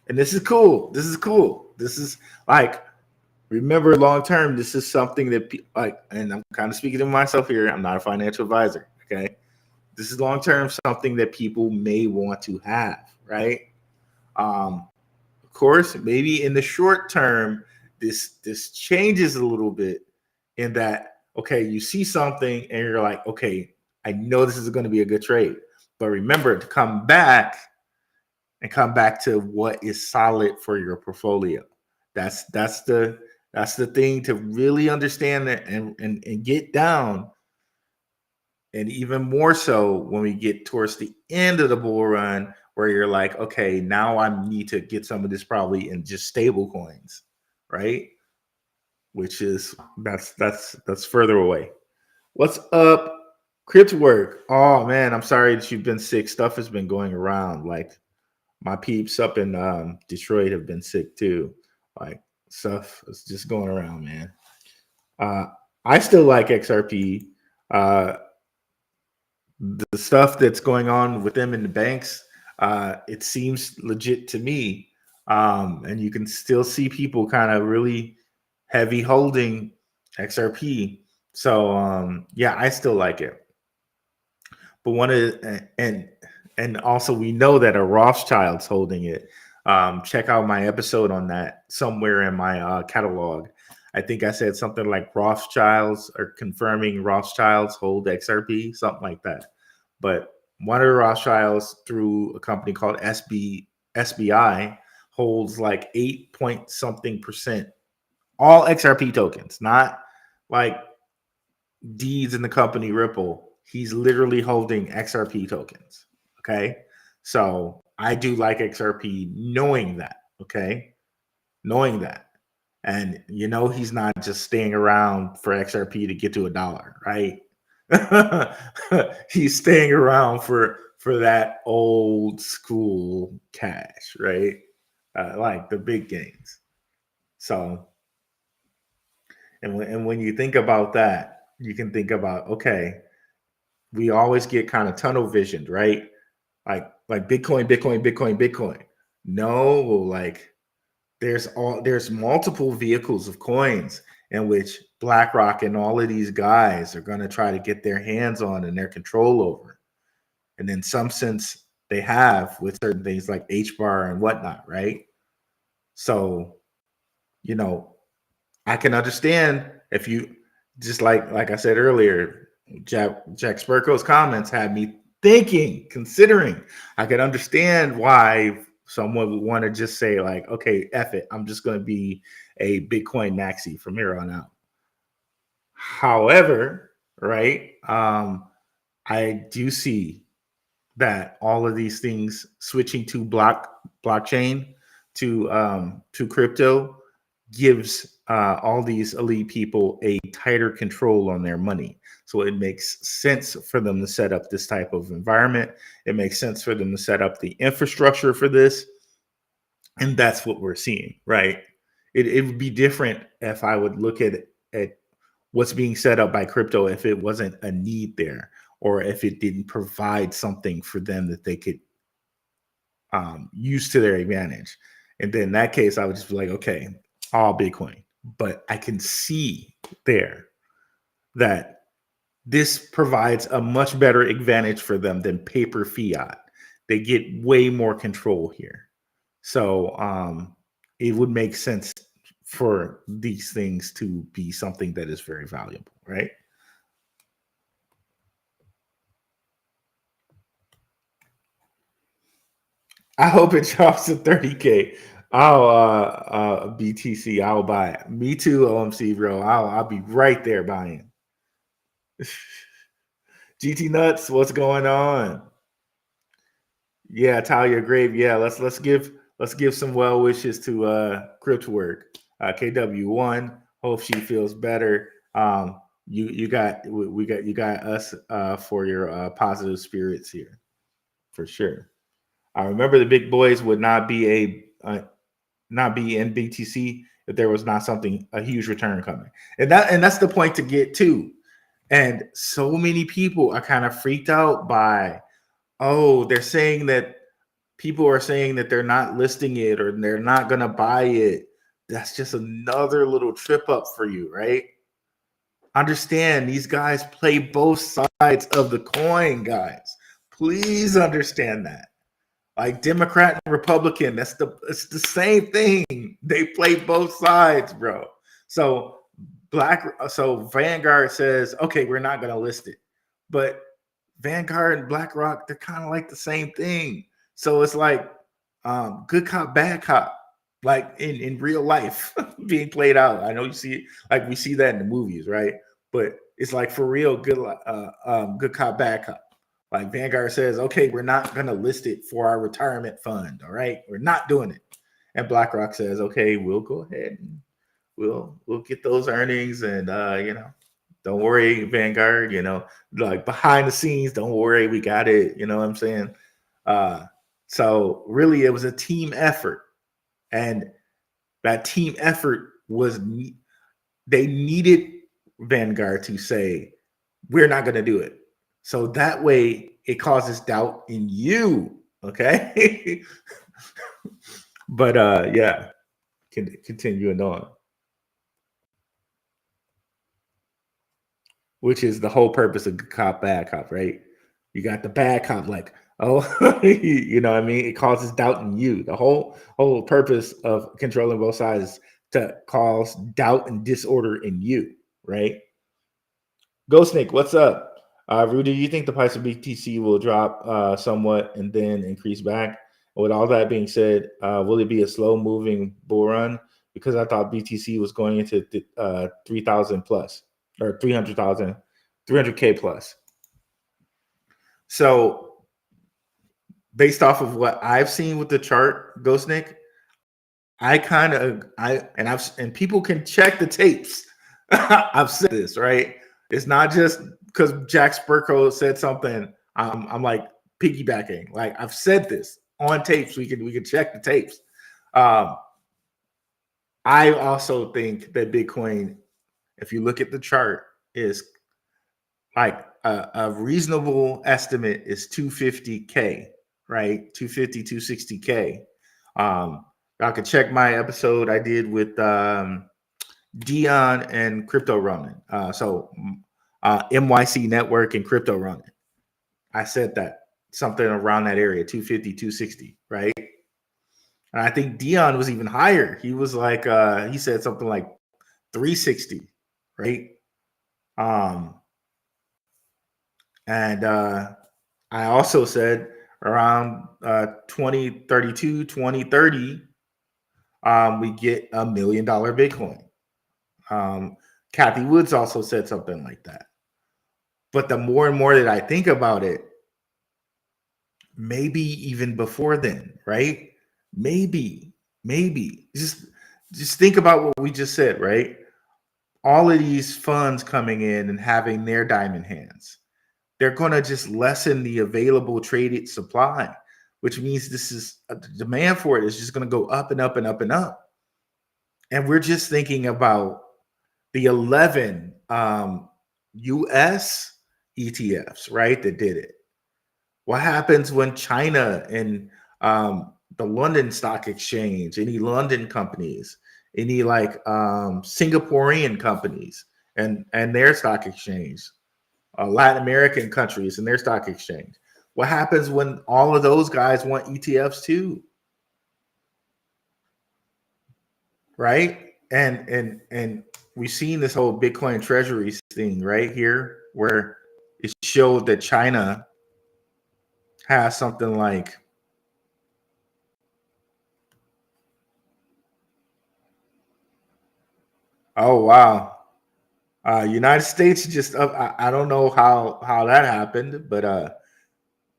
A: And this is cool. This is cool. This is like, remember, long term, this is something that and I'm kind of speaking to myself here. I'm not a financial advisor. Okay. This is long term something that people may want to have, right? Of course, maybe in the short term, this changes a little bit in that, okay, you see something and you're like, okay, I know this is going to be a good trade. But remember to come back to what is solid for your portfolio. That's the thing to really understand that and get down. And even more so when we get towards the end of the bull run, where you're like, okay, now I need to get some of this probably in just stable coins, right? Which is that's further away. What's up, Cryptwork? Oh man, I'm sorry that you've been sick. Stuff has been going around. Like my peeps up in Detroit have been sick too. Like stuff is just going around, man. I still like XRP. The stuff that's going on with them in the banks, it seems legit to me. And you can still see people kind of really heavy holding XRP. So yeah, I still like it. But and also we know that a Rothschild's holding it. Check out my episode on that somewhere in my catalog. I think I said something like Rothschilds or confirming Rothschilds hold XRP, something like that. But one of the Rothschilds through a company called SBI holds like 8 point something percent, all XRP tokens, not like deeds in the company Ripple. He's literally holding XRP tokens. Okay. So I do like XRP knowing that. Okay. Knowing that. And he's not just staying around for XRP to get to $1, right? He's staying around for that old school cash, right? Like the big gains. So, and when you think about that, you can think about, okay, we always get kind of tunnel visioned, right? Like Bitcoin, Bitcoin, Bitcoin, Bitcoin. No, like there's multiple vehicles of coins in which BlackRock and all of these guys are going to try to get their hands on and their control over. And in some sense, they have with certain things like HBAR and whatnot, right? So, I can understand if you just like I said earlier, Jack Spirko's comments had me considering. I could understand why someone would want to just say like, okay, F it, I'm just going to be a Bitcoin maxi from here on out. However, right, I do see that all of these things switching to blockchain to crypto gives all these elite people a tighter control on their money. So it makes sense for them to set up this type of environment. It makes sense for them to set up the infrastructure for this. And that's what we're seeing, right? It would be different if I would look at what's being set up by crypto if it wasn't a need there, or if it didn't provide something for them that they could use to their advantage. And then in that case, I would just be like, okay, all Bitcoin. But I can see there that this provides a much better advantage for them than paper fiat. They get way more control here. So it would make sense for these things to be something that is very valuable, right? I hope it drops to 30K. I'll BTC. I'll buy it. Me too, OMC, bro. I'll be right there buying. GT Nuts, what's going on? Yeah, Talia Grave. Yeah, let's give some well wishes to Cryptwork. KW1. Hope she feels better. You got us for your positive spirits here, for sure. I remember the big boys would not be not be in BTC if there was not a huge return coming, and that's the point to get to. And so many people are kind of freaked out by, they're saying that people are saying that they're not listing it or they're not going to buy it. That's just another little trip up for you, right? Understand, these guys play both sides of the coin, guys. Please understand that. Like Democrat and Republican, it's the same thing. They play both sides, bro. So Vanguard says, okay, we're not going to list it. But Vanguard and BlackRock, they're kind of like the same thing. So it's like good cop, bad cop, like in real life being played out. I know you see it, like we see that in the movies, right? But it's like for real, good cop, bad cop. Like Vanguard says, okay, we're not going to list it for our retirement fund. All right, we're not doing it. And BlackRock says, okay, we'll go ahead and we'll get those earnings, and don't worry, Vanguard. Like behind the scenes, don't worry, we got it. You know what I'm saying? So really, it was a team effort, and that team effort they needed Vanguard to say, we're not going to do it. So that way it causes doubt in you. Okay. But yeah, continuing on, which is the whole purpose of good cop, bad cop, right? You got the bad cop, like, you know what I mean? It causes doubt in you. The whole purpose of controlling both sides is to cause doubt and disorder in you, right? Ghost Snake, what's up? Rudy, do you think the price of BTC will drop somewhat and then increase back? With all that being said, will it be a slow-moving bull run? Because I thought BTC was going into 3,000 plus or 300,000, 300K plus. So based off of what I've seen with the chart, Ghost Nick, and people can check the tapes. I've said this, right? It's not just because Jack Spirko said something. I'm like piggybacking. Like I've said this on tapes. We can check the tapes. I also think that Bitcoin, if you look at the chart, is like a reasonable estimate is 250K, right? 250, 260K. I could check my episode I did with Dion and Crypto Running. So MYC Network and Crypto Running. I said that something around that area, 250, 260, right? And I think Dion was even higher. He was like, he said something like 360, right? And I also said around 2032, 2030, we get $1 million Bitcoin. Kathy Woods also said something like that. But the more and more that I think about it, maybe even before then, right? Maybe just think about what we just said, right? All of these funds coming in and having their diamond hands, they're going to just lessen the available traded supply, which means the demand for it is just going to go up and up and up and up. And we're just thinking about the 11 US ETFs, right, that did it. What happens when China and the London Stock Exchange, any London companies, any like Singaporean companies and their stock exchange, Latin American countries and their stock exchange? What happens when all of those guys want ETFs too? Right? And we've seen this whole Bitcoin treasuries thing right here, where it showed that China has something like Oh wow. United States just up. I don't know how that happened, but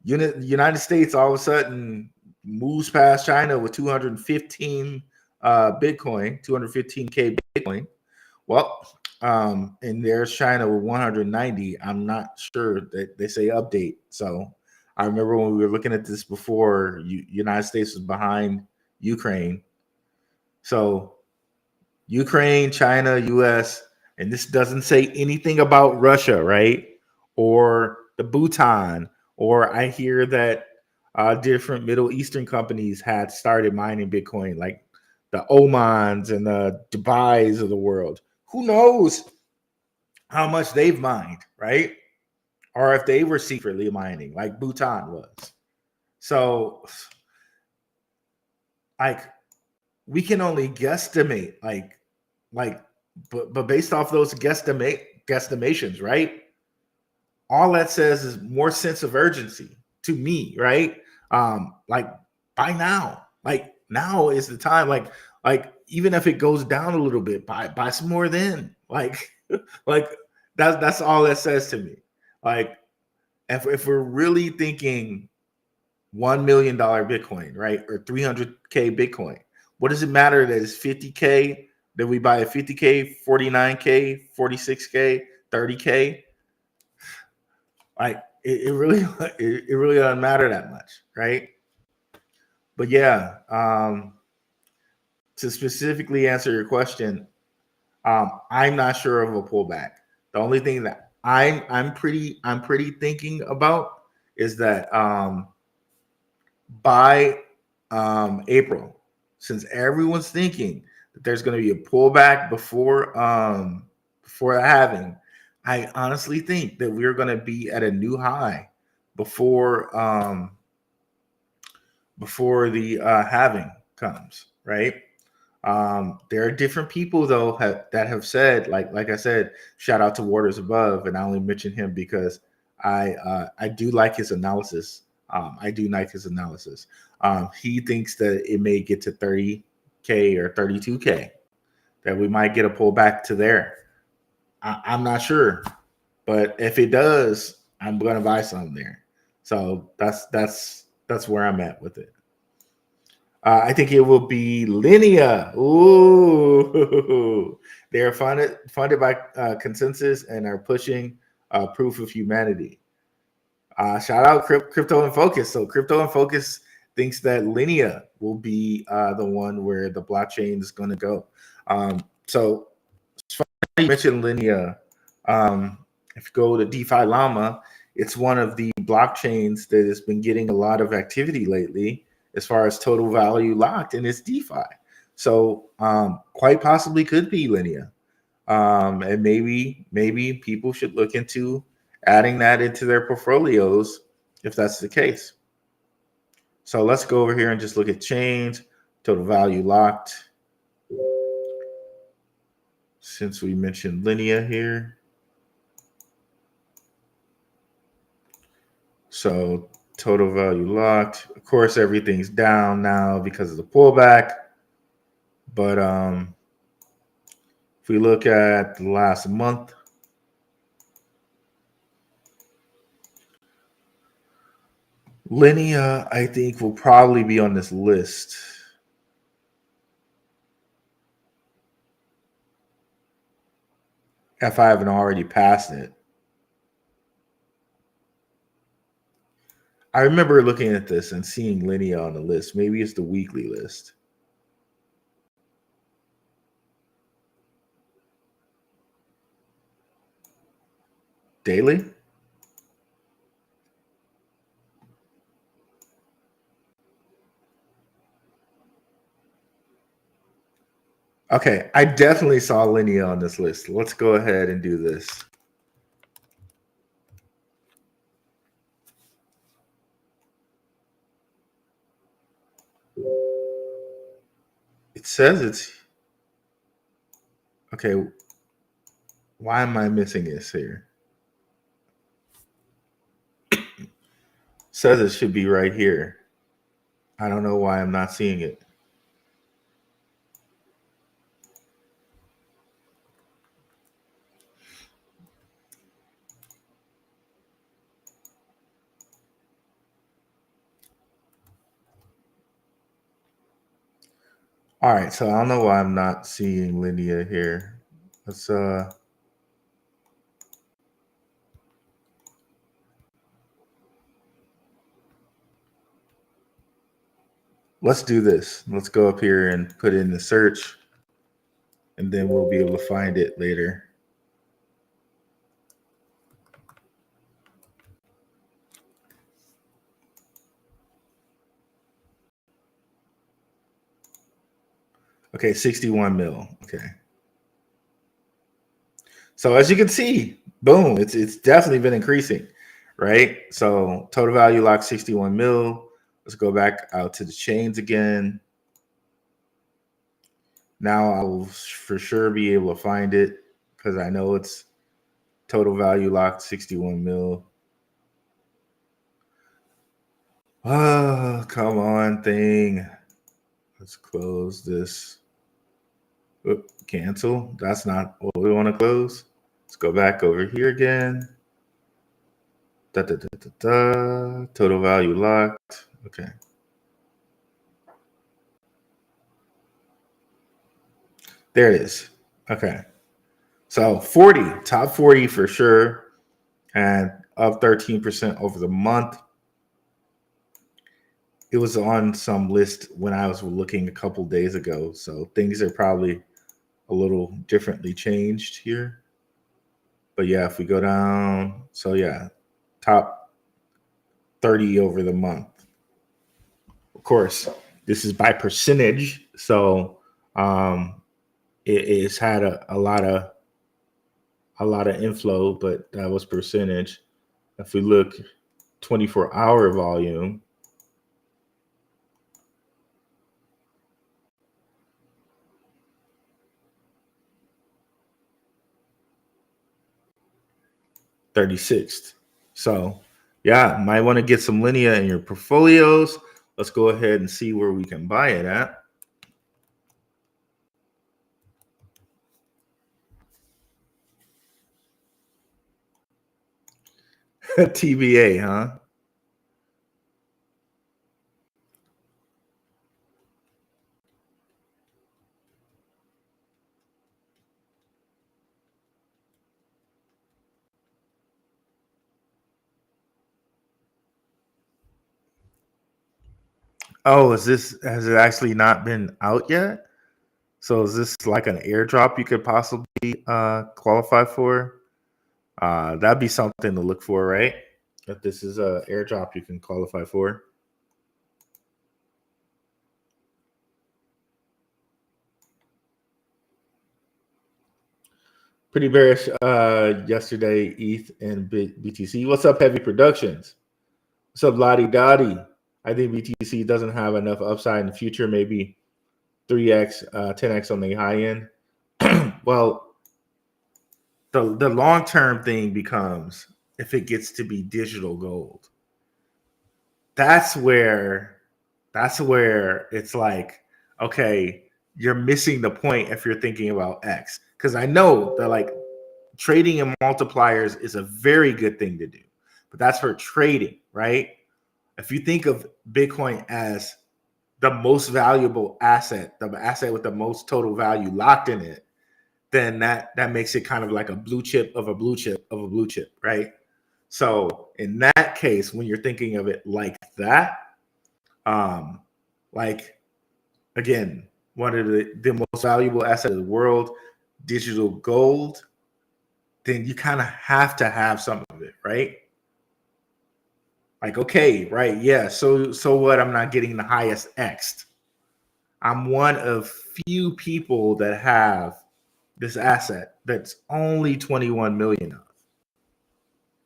A: United States all of a sudden moves past China with 215 Bitcoin, 215K Bitcoin. Well, and there's China with 190. I'm not sure that they say update. So I remember when we were looking at this before, United States was behind Ukraine. So Ukraine, China, US, and this doesn't say anything about Russia, right? Or the Bhutan, or I hear that different Middle Eastern companies had started mining Bitcoin, like the Omans and the Dubais of the world. Who knows how much they've mined, right? Or if they were secretly mining, like Bhutan was. So, like, we can only guesstimate, like, but based off those guesstimations, right? All that says is more sense of urgency to me, right? Like by now, like now is the time. Like even if it goes down a little bit, buy some more. Then, like that's all that says to me. Like if we're really thinking $1 million Bitcoin, right, or 300K Bitcoin, what does it matter that it's 50K? That we buy a 50K, 49K, 46K, 30K? Like it really it really doesn't matter that much, right? But yeah, to specifically answer your question, I'm not sure of a pullback. The only thing that I'm pretty thinking about is that by April, since everyone's thinking that there's going to be a pullback before the halving, I honestly think that we're going to be at a new high before before the halving comes, right? There are different people though that have said, like I said, shout out to Waters Above, and I only mention him because I do like his analysis. I do like his analysis. He thinks that it may get to 30K or 32K, that we might get a pullback to there. I'm not sure, but if it does, I'm going to buy some there. So that's where I'm at with it. I think it will be Linea. Ooh, they are funded by consensus and are pushing proof of humanity. Shout out Crypto in Focus. So Crypto in Focus thinks that Linea will be the one where the blockchain is going to go. So it's funny you mentioned Linea. If you go to DeFi Llama, it's one of the blockchains that has been getting a lot of activity lately as far as total value locked, and it's DeFi. So quite possibly could be Linea. And maybe people should look into adding that into their portfolios if that's the case. So let's go over here and just look at chains, total value locked. Since we mentioned Linea here. So total value locked. Of course, everything's down now because of the pullback. But if we look at the last month, Linea, I think, will probably be on this list. If I haven't already passed it. I remember looking at this and seeing Linea on the list. Maybe it's the weekly list. Daily? Okay, I definitely saw Linea on this list. Let's go ahead and do this. It says it's okay. Why am I missing this here? Says it should be right here. I don't know why I'm not seeing it. All right, so I don't know why I'm not seeing Linea here. Let's do this. Let's go up here and put in the search, and then we'll be able to find it later. Okay, 61 mil. Okay. So as you can see, boom, it's definitely been increasing, right? So total value lock 61 mil. Let's go back out to the chains again. Now I will for sure be able to find it because I know it's total value locked 61 mil. Oh, come on, thing. Let's close this. Oop, cancel. That's not what we want to close. Let's go back over here again. Total value locked. Okay. There it is. Okay. So 40, top 40 for sure. And up 13% over the month. It was on some list when I was looking a couple days ago. So things are probably a little differently changed here. But yeah, if we go down, so yeah, top 30 over the month. Of course, this is by percentage. So it's had a lot of inflow, but that was percentage. If we look 24-hour volume, $36. So yeah, might want to get some Linea in your portfolios. Let's go ahead and see where we can buy it at. TBA, huh? Oh, has it actually not been out yet? So is this like an airdrop you could possibly qualify for? That'd be something to look for, right? If this is a airdrop you can qualify for. Pretty bearish yesterday, ETH and BTC. What's up, Heavy Productions? What's up, Lottie Dottie? I think BTC doesn't have enough upside in the future, maybe 3x, 10x on the high end. Well, the long-term thing becomes if it gets to be digital gold. That's where it's like, okay, you're missing the point if you're thinking about X. Because I know that like trading in multipliers is a very good thing to do, but that's for trading, right? If you think of Bitcoin as the most valuable asset, the asset with the most total value locked in it, then that makes it kind of like a blue chip of a blue chip of a blue chip, right? So in that case, when you're thinking of it like that, like again, one of the most valuable assets of the world, digital gold, then you kind of have to have some of it, right? Like, okay, right, yeah. So what? I'm not getting the highest X. I'm one of few people that have this asset that's only 21 million of,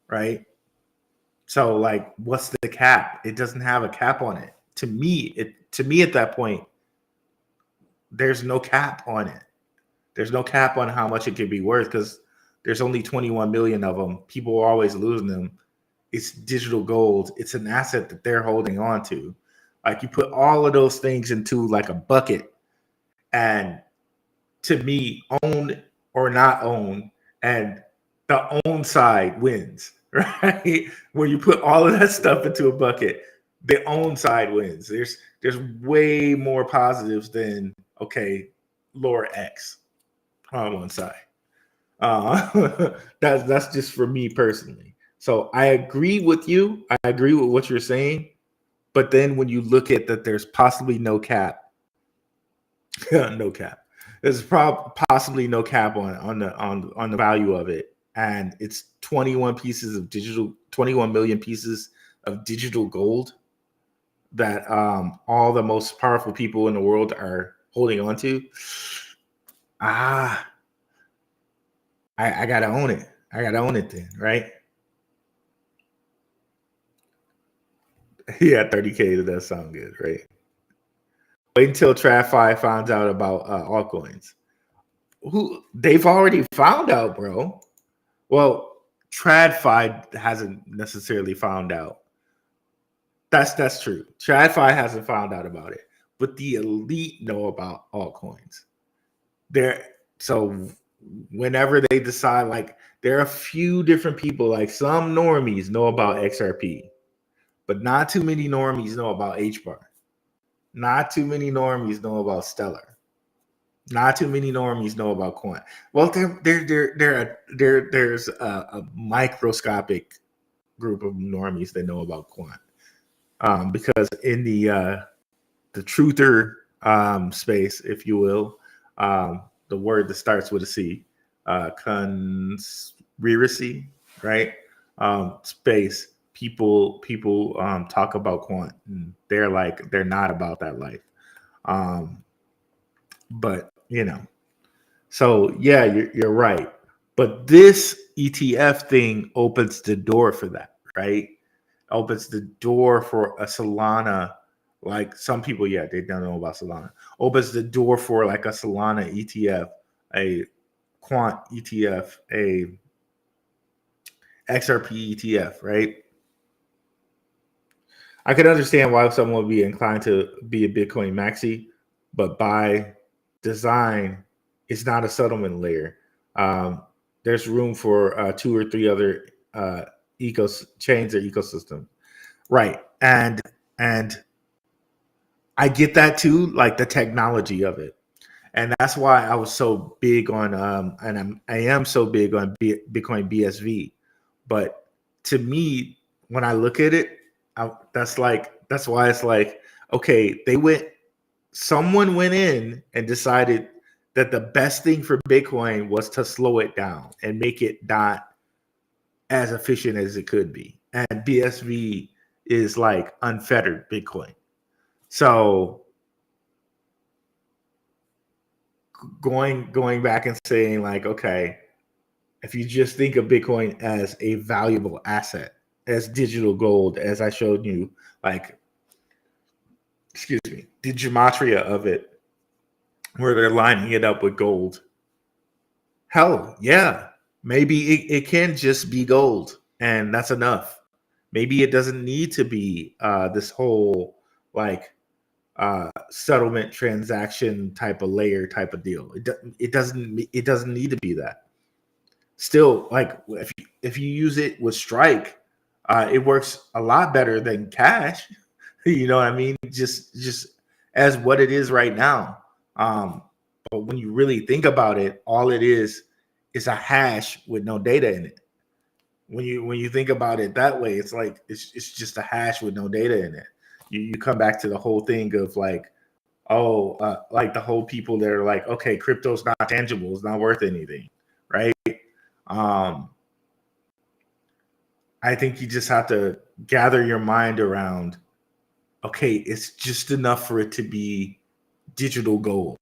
A: right? So like, what's the cap? It doesn't have a cap on it. To me at that point, there's no cap on it. There's no cap on how much it could be worth because there's only 21 million of them. People are always losing them. It's digital gold. It's an asset that they're holding on to. Like you put all of those things into like a bucket, and to me, own or not own, and the own side wins, right? When you put all of that stuff into a bucket, the own side wins. There's way more positives than okay, lower X on one side. That's just for me personally. So I agree with you. I agree with what you're saying. But then when you look at that, there's possibly no cap. No cap. There's possibly no cap on the value of it, and it's 21 million pieces of digital gold that all the most powerful people in the world are holding on to. Ah, I gotta own it. I gotta own it then, right? Yeah, 30K does sound good, right? Wait until TradFi finds out about altcoins. Who they've already found out, bro. Well, TradFi hasn't necessarily found out. That's true. TradFi hasn't found out about it, but the elite know about altcoins. There, so whenever they decide, like, there are a few different people, like some normies know about XRP, but not too many normies know about HBAR. Not too many normies know about Stellar. Not too many normies know about Quant. Well, there's a microscopic group of normies that know about Quant, because in the truther space, if you will, the word that starts with a C, conspiracy, right? Space. People talk about Quant, and they're not about that life. But so yeah, you're right. But this ETF thing opens the door for that, right? Opens the door for a Solana. Like some people, yeah, they don't know about Solana. Opens the door for like a Solana ETF, a Quant ETF, a XRP ETF, right? I could understand why someone would be inclined to be a Bitcoin maxi, but by design, it's not a settlement layer. There's room for 2 or 3 other chains or ecosystems, right? And I get that too, like the technology of it, and that's why I was so big on, I am so big on Bitcoin BSV. But to me, when I look at it, that's why it's like, okay, someone went in and decided that the best thing for Bitcoin was to slow it down and make it not as efficient as it could be. And BSV is like unfettered Bitcoin. So going back and saying like, okay, if you just think of Bitcoin as a valuable asset, as digital gold, as I showed you, like, excuse me, the gematria of it, where they're lining it up with gold. Hell, yeah. Maybe it can just be gold, and that's enough. Maybe it doesn't need to be this whole like settlement transaction type of layer type of deal. It doesn't need to be that. Still, like if you use it with Strike, it works a lot better than Cash. You know what I mean? Just as what it is right now. But when you really think about it, all it is a hash with no data in it. When you think about it that way, it's like it's just a hash with no data in it. You come back to the whole thing of like, like the whole people that are like, okay, crypto's not tangible, it's not worth anything, right? I think you just have to gather your mind around, okay, it's just enough for it to be digital gold.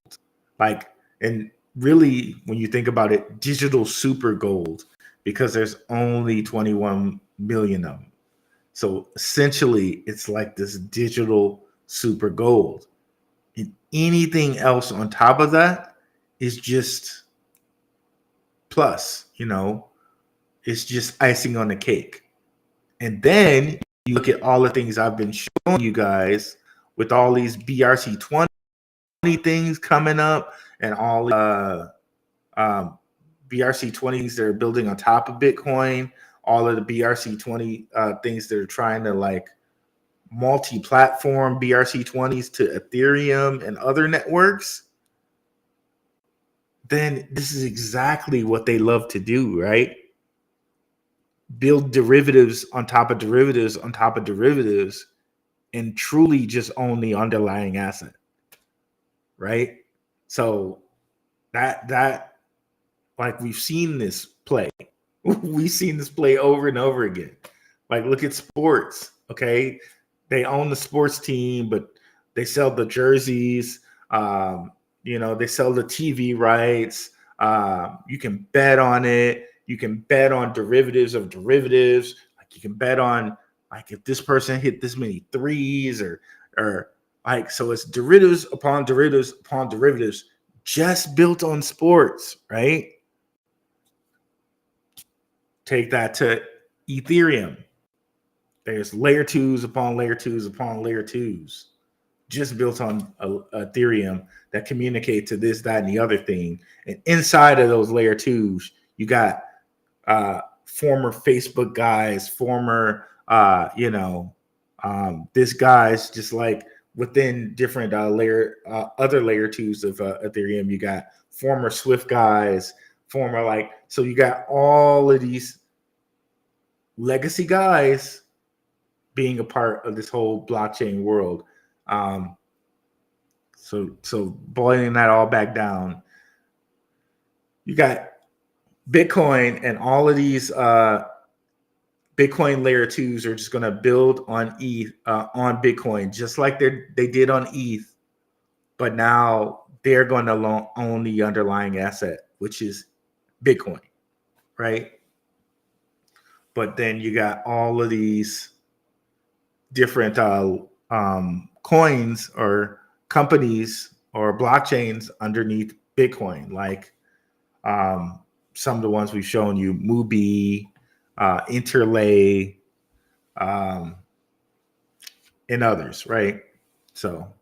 A: Like, and really, when you think about it, digital super gold, because there's only 21 million of them. So essentially, it's like this digital super gold. And anything else on top of that is just plus, it's just icing on the cake. And then you look at all the things I've been showing you guys with all these BRC20 things coming up and all BRC20s that are building on top of Bitcoin, all of the BRC20 things that are trying to like multi-platform BRC20s to Ethereum and other networks. then this is exactly what they love to do, right? Build derivatives on top of derivatives on top of derivatives and truly just own the underlying asset, right? So that like we've seen this play. We've seen this play over and over again. Like look at sports, okay? They own the sports team, but they sell the jerseys. They sell the TV rights. You can bet on it. You can bet on derivatives of derivatives. Like you can bet on like if this person hit this many threes or like so it's derivatives upon derivatives upon derivatives just built on sports, right? Take that to Ethereum. There's layer twos upon layer twos upon layer twos, just built on Ethereum that communicate to this, that, and the other thing. And inside of those layer twos, you got former Facebook guys, former, this guy's just like within different other layer twos of Ethereum. You got former Swift guys, former so you got all of these legacy guys being a part of this whole blockchain world. So boiling that all back down, you got Bitcoin and all of these Bitcoin layer twos are just going to build on ETH on Bitcoin, just like they did on ETH, but now they're going to own the underlying asset, which is Bitcoin, right? But then you got all of these different coins or companies or blockchains underneath Bitcoin, like some of the ones we've shown you, Mubi, Interlay, and others, right? So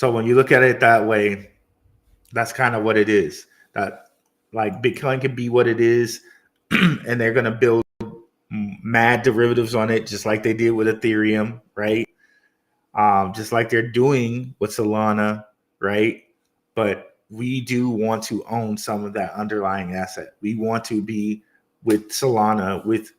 A: when you look at it that way, that's kind of what it is. That like Bitcoin can be what it is, and they're going to build mad derivatives on it, just like they did with Ethereum, right? Just like they're doing with Solana, right? But we do want to own some of that underlying asset. We want to be with Solana, with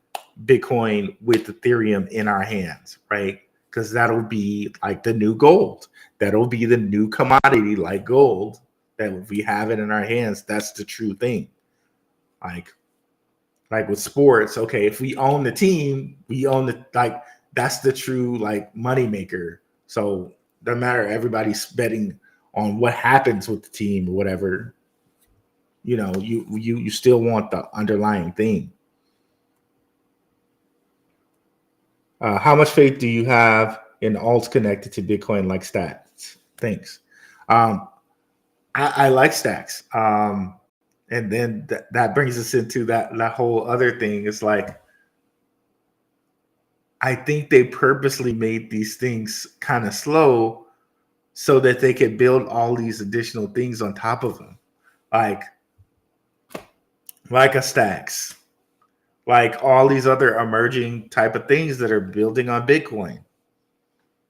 A: Bitcoin, with Ethereum in our hands, right? Because that'll be like the new gold. That'll be the new commodity like gold, that if we have it in our hands, that's the true thing. Like with sports, okay, if we own the team, we own that's the true money maker. So no matter, everybody's betting on what happens with the team or whatever, you still want the underlying thing. How much faith do you have in alts connected to Bitcoin like Stacks? Thanks. I like Stacks. And then that brings us into that whole other thing. It's like, I think they purposely made these things kind of slow so that they could build all these additional things on top of them. Like a Stacks, like all these other emerging type of things that are building on Bitcoin.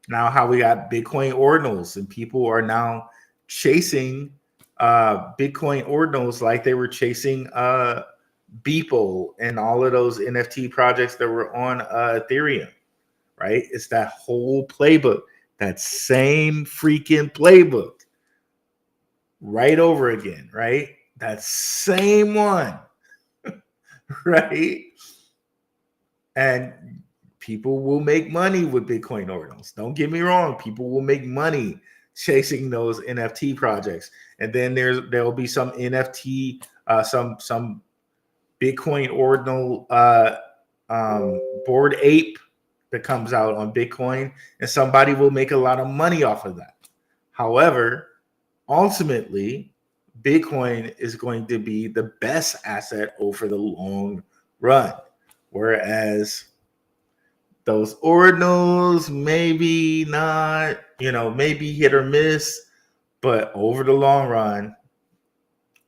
A: Now how we got Bitcoin ordinals, and people are now chasing Bitcoin ordinals like they were chasing Beeple and all of those NFT projects that were on Ethereum, right? It's that whole playbook, that same freaking playbook right over again, right? That same one, right? And people will make money with Bitcoin ordinals. Don't get me wrong. People will make money chasing those NFT projects. And then there will be some NFT, some Bitcoin ordinal Bored Ape that comes out on Bitcoin, and somebody will make a lot of money off of that. However, ultimately, Bitcoin is going to be the best asset over the long run, whereas those ordinals, maybe not, maybe hit or miss, but over the long run,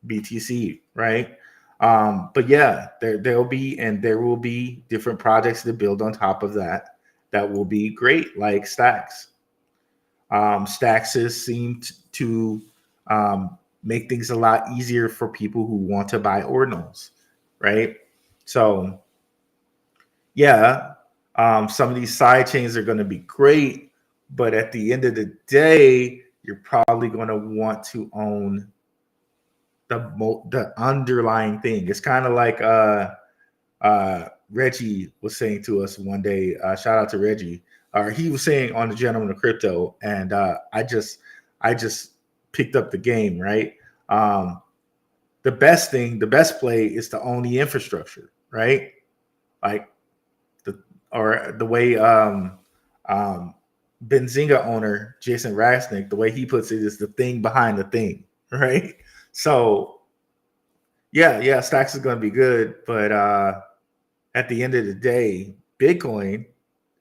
A: BTC, right? But yeah, there will be different projects that build on top of that will be great, like Stacks. Stacks seem to make things a lot easier for people who want to buy ordinals, right? So yeah, some of these side chains are going to be great, but at the end of the day, you're probably going to want to own the underlying thing. It's kind of like Reggie was saying to us one day. Shout out to Reggie. He was saying on the Gentleman of Crypto, and I just picked up the game, right? The best play is to own the infrastructure, right? Like the way Benzinga owner Jason Rasnick, the way he puts it is the thing behind the thing, right? So yeah, stacks is going to be good, but at the end of the day, Bitcoin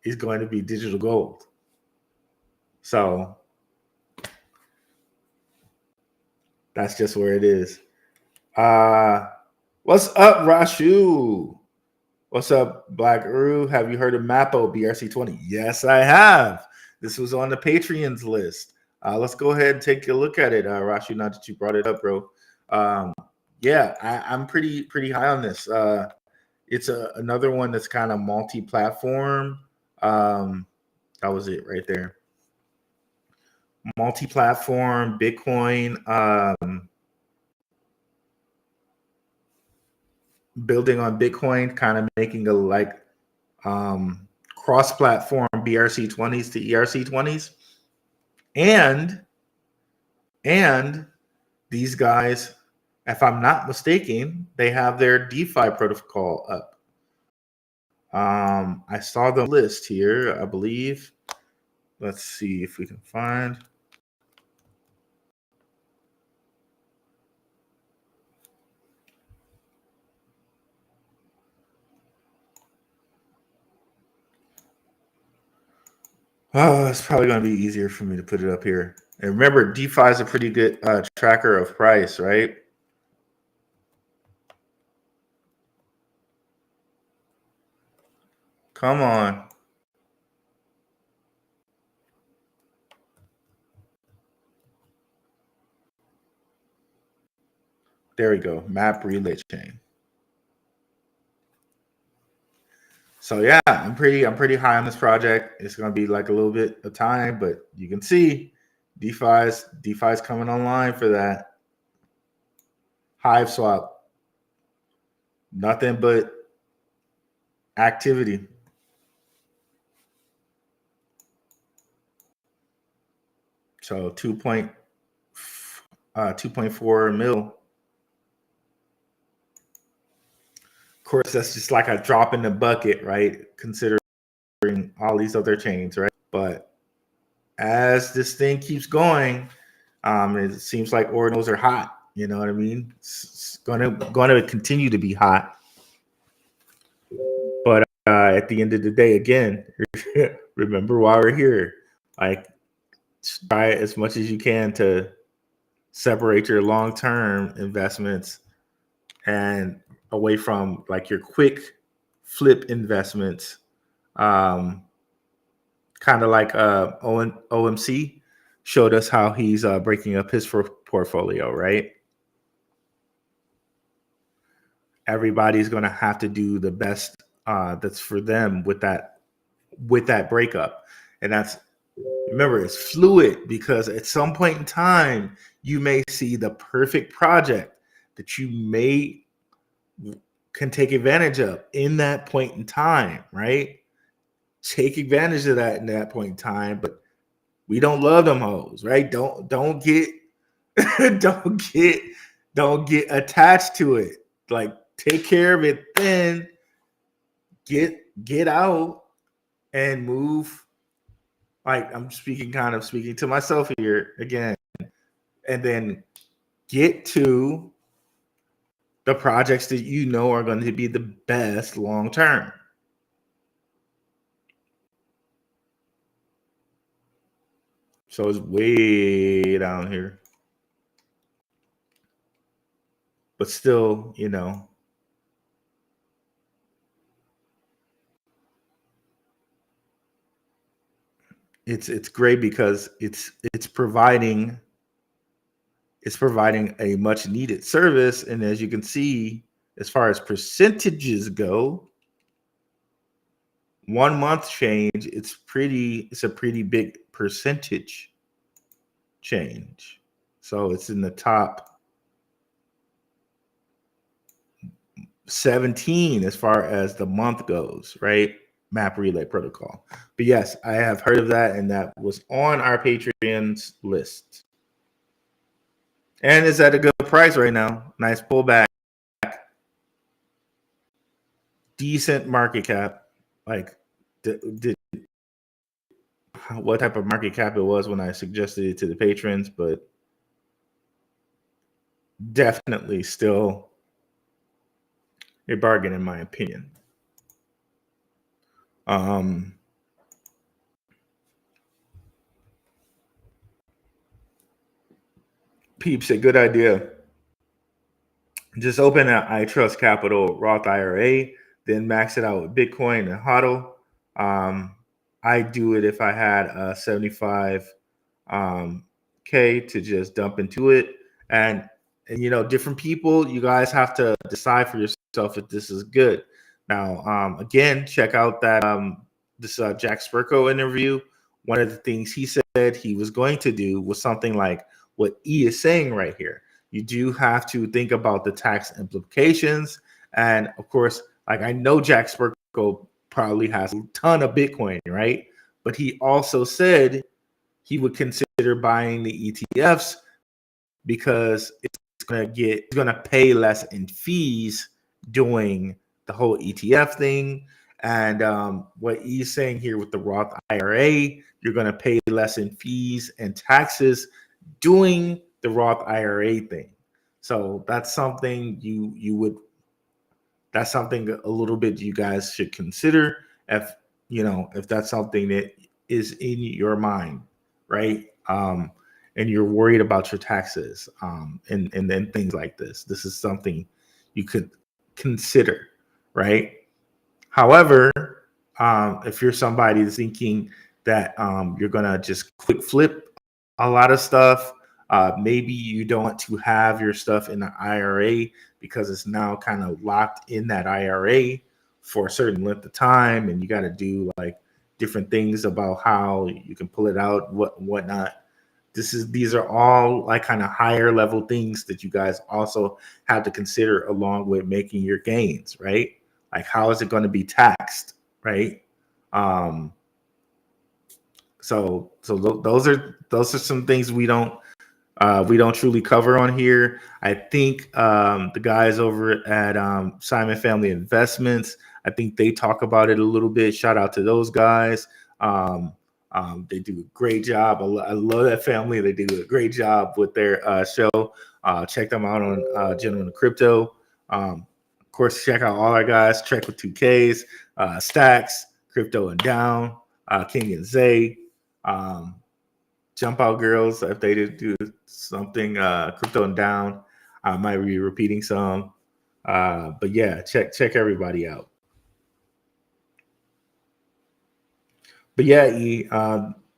A: is going to be digital gold. So that's just where it is. What's up, Rashu? What's up, Black Uru? Have you heard of Mapo BRC20? Yes, I have. This was on the Patreons list. Let's go ahead and take a look at it, Rashu. Now that you brought it up, bro. Yeah, I'm pretty high on this. It's another one that's kind of multi-platform. That was it right there. Multi-platform Bitcoin. Building on Bitcoin, kind of making a cross-platform BRC20s to ERC20s, and these guys, if I'm not mistaken, they have their DeFi protocol up. I saw the list here, I believe. Let's see if we can find. Oh, it's probably going to be easier for me to put it up here. And remember, DeFi is a pretty good tracker of price, right? Come on. There we go. Map relay chain. So yeah, I'm pretty high on this project. It's gonna be like a little bit of time, but you can see DeFi's coming online for that. Hive swap. Nothing but activity. So 2.4 mil. Of course, that's just like a drop in the bucket, right? Considering all these other chains, right? But as this thing keeps going, it seems like ordinals are hot. You know what I mean? It's gonna continue to be hot. But at the end of the day, again, remember why we're here. Like, try as much as you can to separate your long-term investments and away from like your quick flip investments. Kind of like OMC showed us how he's breaking up his portfolio, right? Everybody's going to have to do the best that's for them with that breakup. And that's, remember, it's fluid, because at some point in time, you may see the perfect project that you can take advantage of in that point in time, right? Take advantage of that in that point in time, but we don't love them hoes, right? Don't get don't get attached to it. Like, take care of it, then get out and move. Like, I'm speaking to myself here again, and then get to the projects that you know are going to be the best long term. So it's way down here. But still, you know, it's great because it's providing it's providing a much needed service. And as you can see, as far as percentages go, 1 month change, it's a pretty big percentage change. So it's in the top 17 as far as the month goes, right? Map relay protocol. But yes, I have heard of that, and that was on our Patreon's list. And it's at a good price right now. Nice pullback. Decent market cap. Like, what type of market cap it was when I suggested it to the patrons, but definitely still a bargain in my opinion. Peeps, a good idea. Just open an iTrust Capital Roth IRA, then max it out with Bitcoin and HODL. I do it if I had a 75 K to just dump into it. And you know, different people, you guys have to decide for yourself if this is good. Now, again, check out that this Jack Spirko interview. One of the things he said he was going to do was something like what E is saying right here. You do have to think about the tax implications. And of course, like, I know Jack Spirko probably has a ton of Bitcoin, right? But he also said he would consider buying the ETFs because it's going to pay less in fees doing the whole ETF thing. And what he's saying here with the Roth IRA, you're going to pay less in fees and taxes doing the Roth IRA thing. So that's something that's something a little bit you guys should consider if that's something that is in your mind, right? And you're worried about your taxes, and then things like this. This is something you could consider, right? However, if you're somebody that's thinking that you're gonna just quick flip a lot of stuff, maybe you don't want to have your stuff in the IRA because it's now kind of locked in that IRA for a certain length of time, and you got to do like different things about how you can pull it out, whatnot. These are all like kind of higher level things that you guys also have to consider along with making your gains, right? Like, how is it going to be taxed, right? So those are some things we don't truly cover on here. I think the guys over at Simon Family Investments, I think they talk about it a little bit. Shout out to those guys. They do a great job. I love that family. They do a great job with their show. Check them out on Gentleman of Crypto. Of course, check out all our guys. Trek with 2Ks, Stacks, Crypto and Down, King and Zay, Jump Out Girls. If they did do something, Crypto and Down, I might be repeating some. But yeah, check everybody out. But yeah,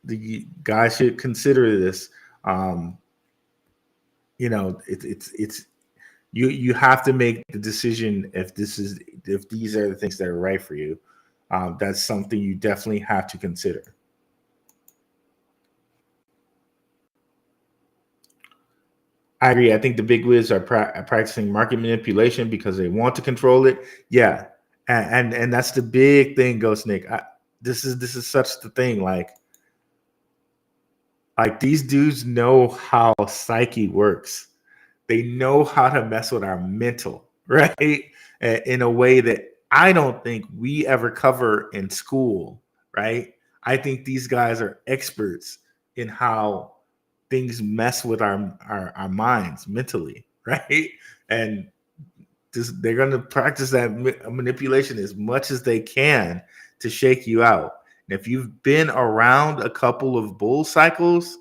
A: the guys should consider this. It's you have to make the decision if these are the things that are right for you. That's something you definitely have to consider. I agree. I think the big wigs are practicing market manipulation because they want to control it. Yeah, and that's the big thing, Ghost Nick. This is such the thing. Like these dudes know how psyche works. They know how to mess with our mental, right? In a way that I don't think we ever cover in school, right? I think these guys are experts in how things mess with our minds mentally, right? And they're going to practice that manipulation as much as they can to shake you out. And if you've been around a couple of bull cycles,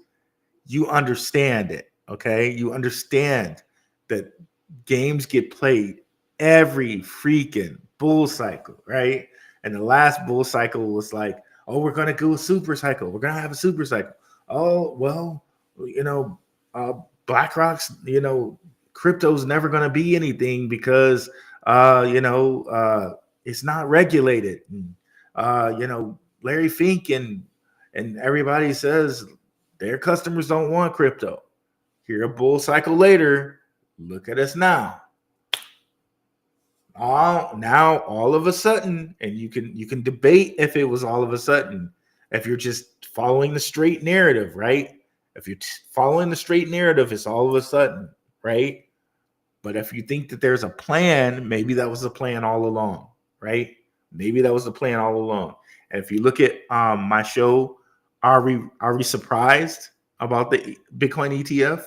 A: you understand it, okay? You understand that games get played every freaking bull cycle, right? And the last bull cycle was like, oh, we're going to go super cycle. We're going to have a super cycle. Oh, well, BlackRock's, crypto's never going to be anything because, it's not regulated. And, Larry Fink and everybody says their customers don't want crypto. Here, a bull cycle later, look at us now. Now all of a sudden, and you can debate if it was all of a sudden, if you're just following the straight narrative, right? If you're following the straight narrative, it's all of a sudden, right? But if you think that there's a plan, maybe that was the plan all along, right? Maybe that was the plan all along. And if you look at my show, are we surprised about the Bitcoin ETF?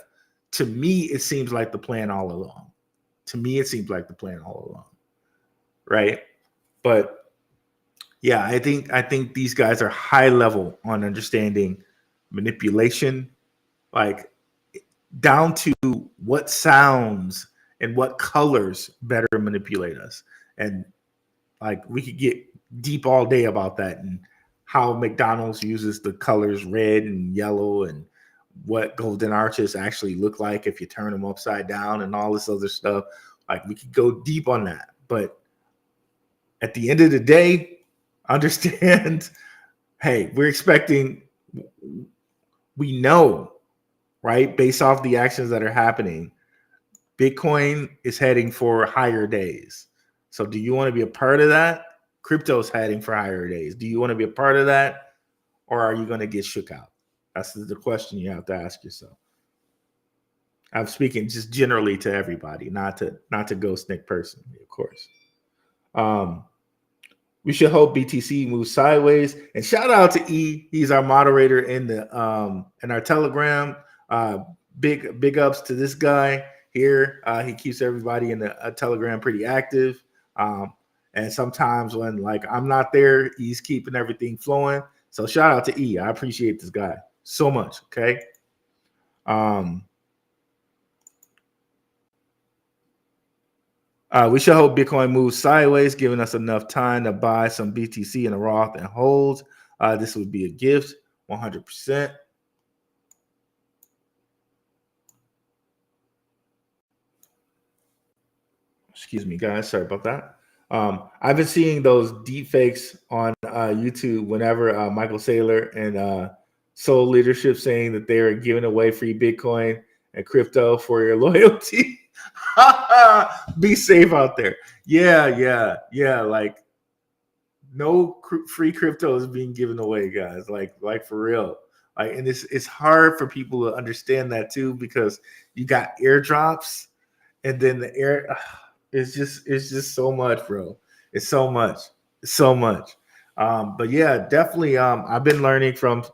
A: To me, it seems like the plan all along. To me, it seems like the plan all along. Right. But yeah, I think these guys are high level on understanding manipulation, like down to what sounds and what colors better manipulate us. And like we could get deep all day about that and how McDonald's uses the colors red and yellow and what golden arches actually look like if you turn them upside down and all this other stuff. Like we could go deep on that. But at the end of the day, understand, hey, we know, right, based off the actions that are happening, Bitcoin is heading for higher days. So do you want to be a part of that? Crypto's heading for higher days. Do you want to be a part of that? Or are you going to get shook out? That's the question you have to ask yourself. I'm speaking just generally to everybody, not to Ghost Nick personally, of course. We should hope BTC moves sideways. And shout out to E. He's our moderator in our Telegram. Big ups to this guy here. He keeps everybody in the Telegram pretty active. And sometimes when like I'm not there, he's keeping everything flowing. So shout out to E. I appreciate this guy so much. Okay. We should hope Bitcoin moves sideways, giving us enough time to buy some BTC in a Roth and hold. This would be a gift, 100%. Excuse me, guys. Sorry about that. I've been seeing those deep fakes on YouTube whenever Michael Saylor and Soul Leadership saying that they're giving away free Bitcoin and crypto for your loyalty. Be safe out there. Yeah. Like no free crypto is being given away, guys. Like for real. Like, and it's hard for people to understand that too, because you got airdrops, and then the air. It's just so much, bro. It's so much. But yeah, definitely. I've been learning from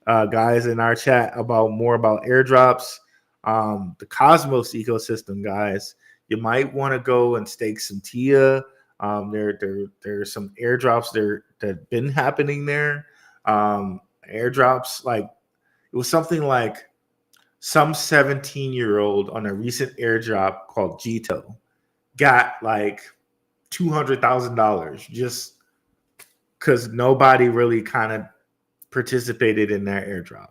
A: guys in our chat more about airdrops. The Cosmos ecosystem, guys. You might want to go and stake some TIA. There's some airdrops there that have been happening there. Airdrops, like it was something like some 17-year-old on a recent airdrop called Jito got like $200,000 just because nobody really kind of participated in that airdrop.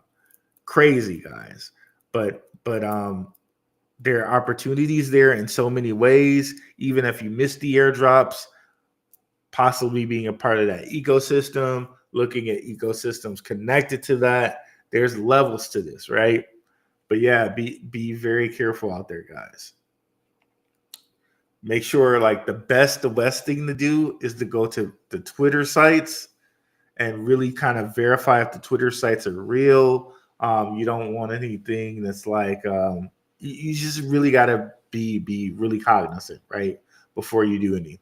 A: Crazy, guys. But there are opportunities there in so many ways. Even if you miss the airdrops, possibly being a part of that ecosystem, looking at ecosystems connected to that, there's levels to this, right? But yeah, be very careful out there, guys. Make sure like the best thing to do is to go to the Twitter sites and really kind of verify if the Twitter sites are real. You don't want anything that's like you just really got to be really cognizant, right, before you do anything.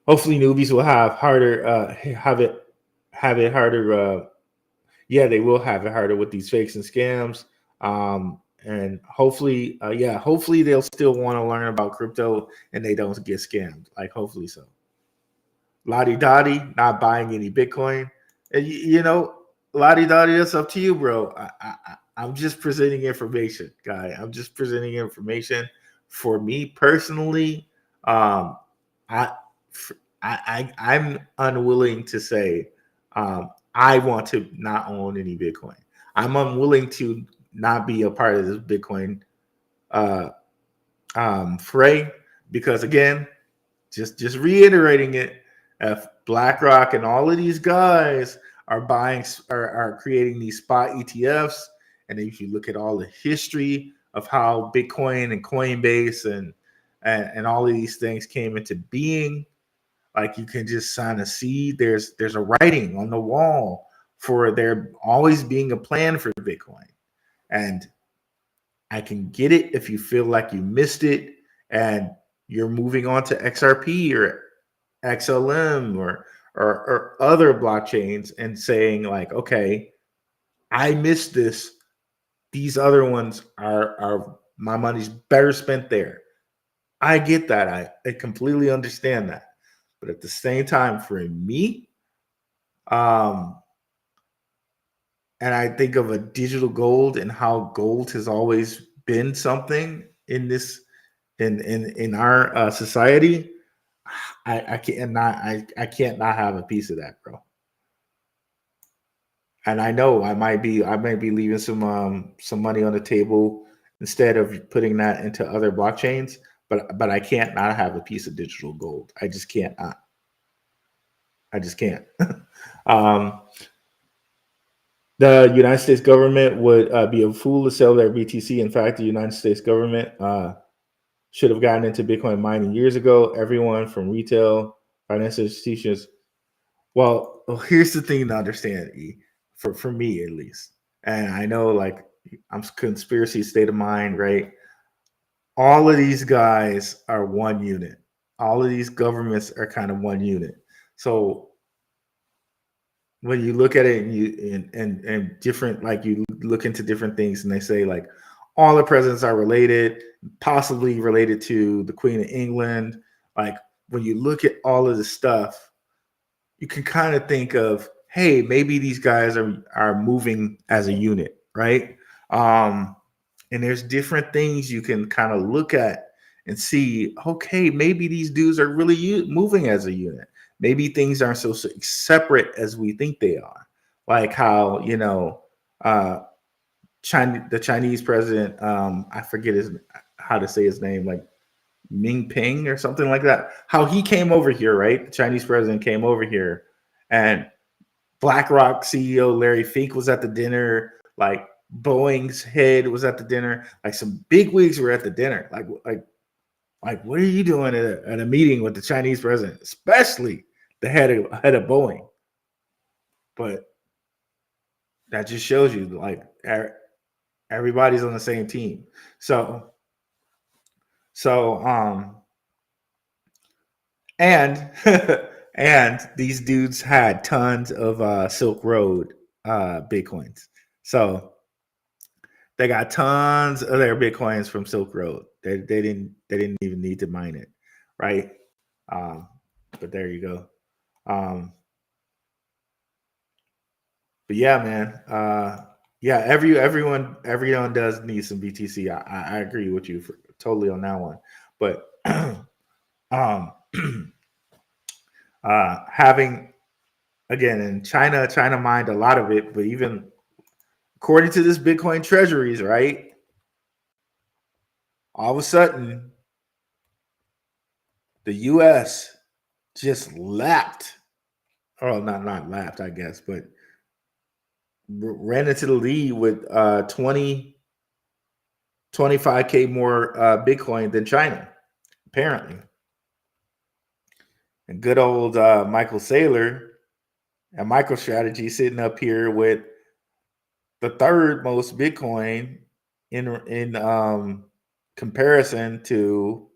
A: Hopefully newbies will have it harder. Yeah, they will have it harder with these fakes and scams. And hopefully they'll still want to learn about crypto and they don't get scammed. Like, hopefully so. Lottie Dottie, not buying any Bitcoin. And Lottie Dottie, that's up to you, bro. I'm just presenting information, guy. I'm just presenting information. For me personally, I'm unwilling to say I want to not own any Bitcoin. I'm unwilling to not be a part of this Bitcoin fray, because again, just reiterating it, if BlackRock and all of these guys are are creating these spot ETFs, and if you look at all the history of how Bitcoin and Coinbase and all of these things came into being, like you can just kind of see there's a writing on the wall for there always being a plan for Bitcoin. And I can get it if you feel like you missed it and you're moving on to XRP or XLM or other blockchains and saying like, okay, I missed this. These other ones are my money's better spent there. I get that. I completely understand that. But at the same time, for me, and I think of a digital gold and how gold has always been something in this in our society. I can't not have a piece of that, bro. And I know I might be leaving some money on the table instead of putting that into other blockchains, but I can't not have a piece of digital gold. I just can't not. I just can't. The United States government would be a fool to sell their BTC. In fact, the United States government should have gotten into Bitcoin mining years ago. Everyone from retail, financial institutions. Well, here's the thing to understand, for me at least. And I know, like, I'm conspiracy state of mind, right? All of these guys are one unit. All of these governments are kind of one unit. So when you look at it and different, like you look into different things and they say like all the presidents are related, possibly related to the Queen of England. Like when you look at all of this stuff, you can kind of think of, hey, maybe these guys are moving as a unit, right? And there's different things you can kind of look at and see, okay, maybe these dudes are really moving as a unit. Maybe things aren't so separate as we think they are. Like how, the Chinese president, I forget how to say his name, like Ming Ping or something like that. How he came over here, right? The Chinese president came over here, and BlackRock CEO Larry Fink was at the dinner. Like Boeing's head was at the dinner. Like some big wigs were at the dinner. Like what are you doing at a meeting with the Chinese president, especially the head of Boeing? But that just shows you like everybody's on the same team. So and and these dudes had tons of Silk Road Bitcoins. So they got tons of their Bitcoins from Silk Road. They didn't even need to mine it, right? But there you go. But yeah, man. Yeah, everyone does need some BTC. I agree with you totally on that one. But having, again, in China mined a lot of it, but even according to this Bitcoin treasuries, right? All of a sudden, the US just lapped. Oh, not lapped, I guess, but ran into the lead with 25K more Bitcoin than China, apparently. And good old Michael Saylor and MicroStrategy sitting up here with the third most Bitcoin in comparison to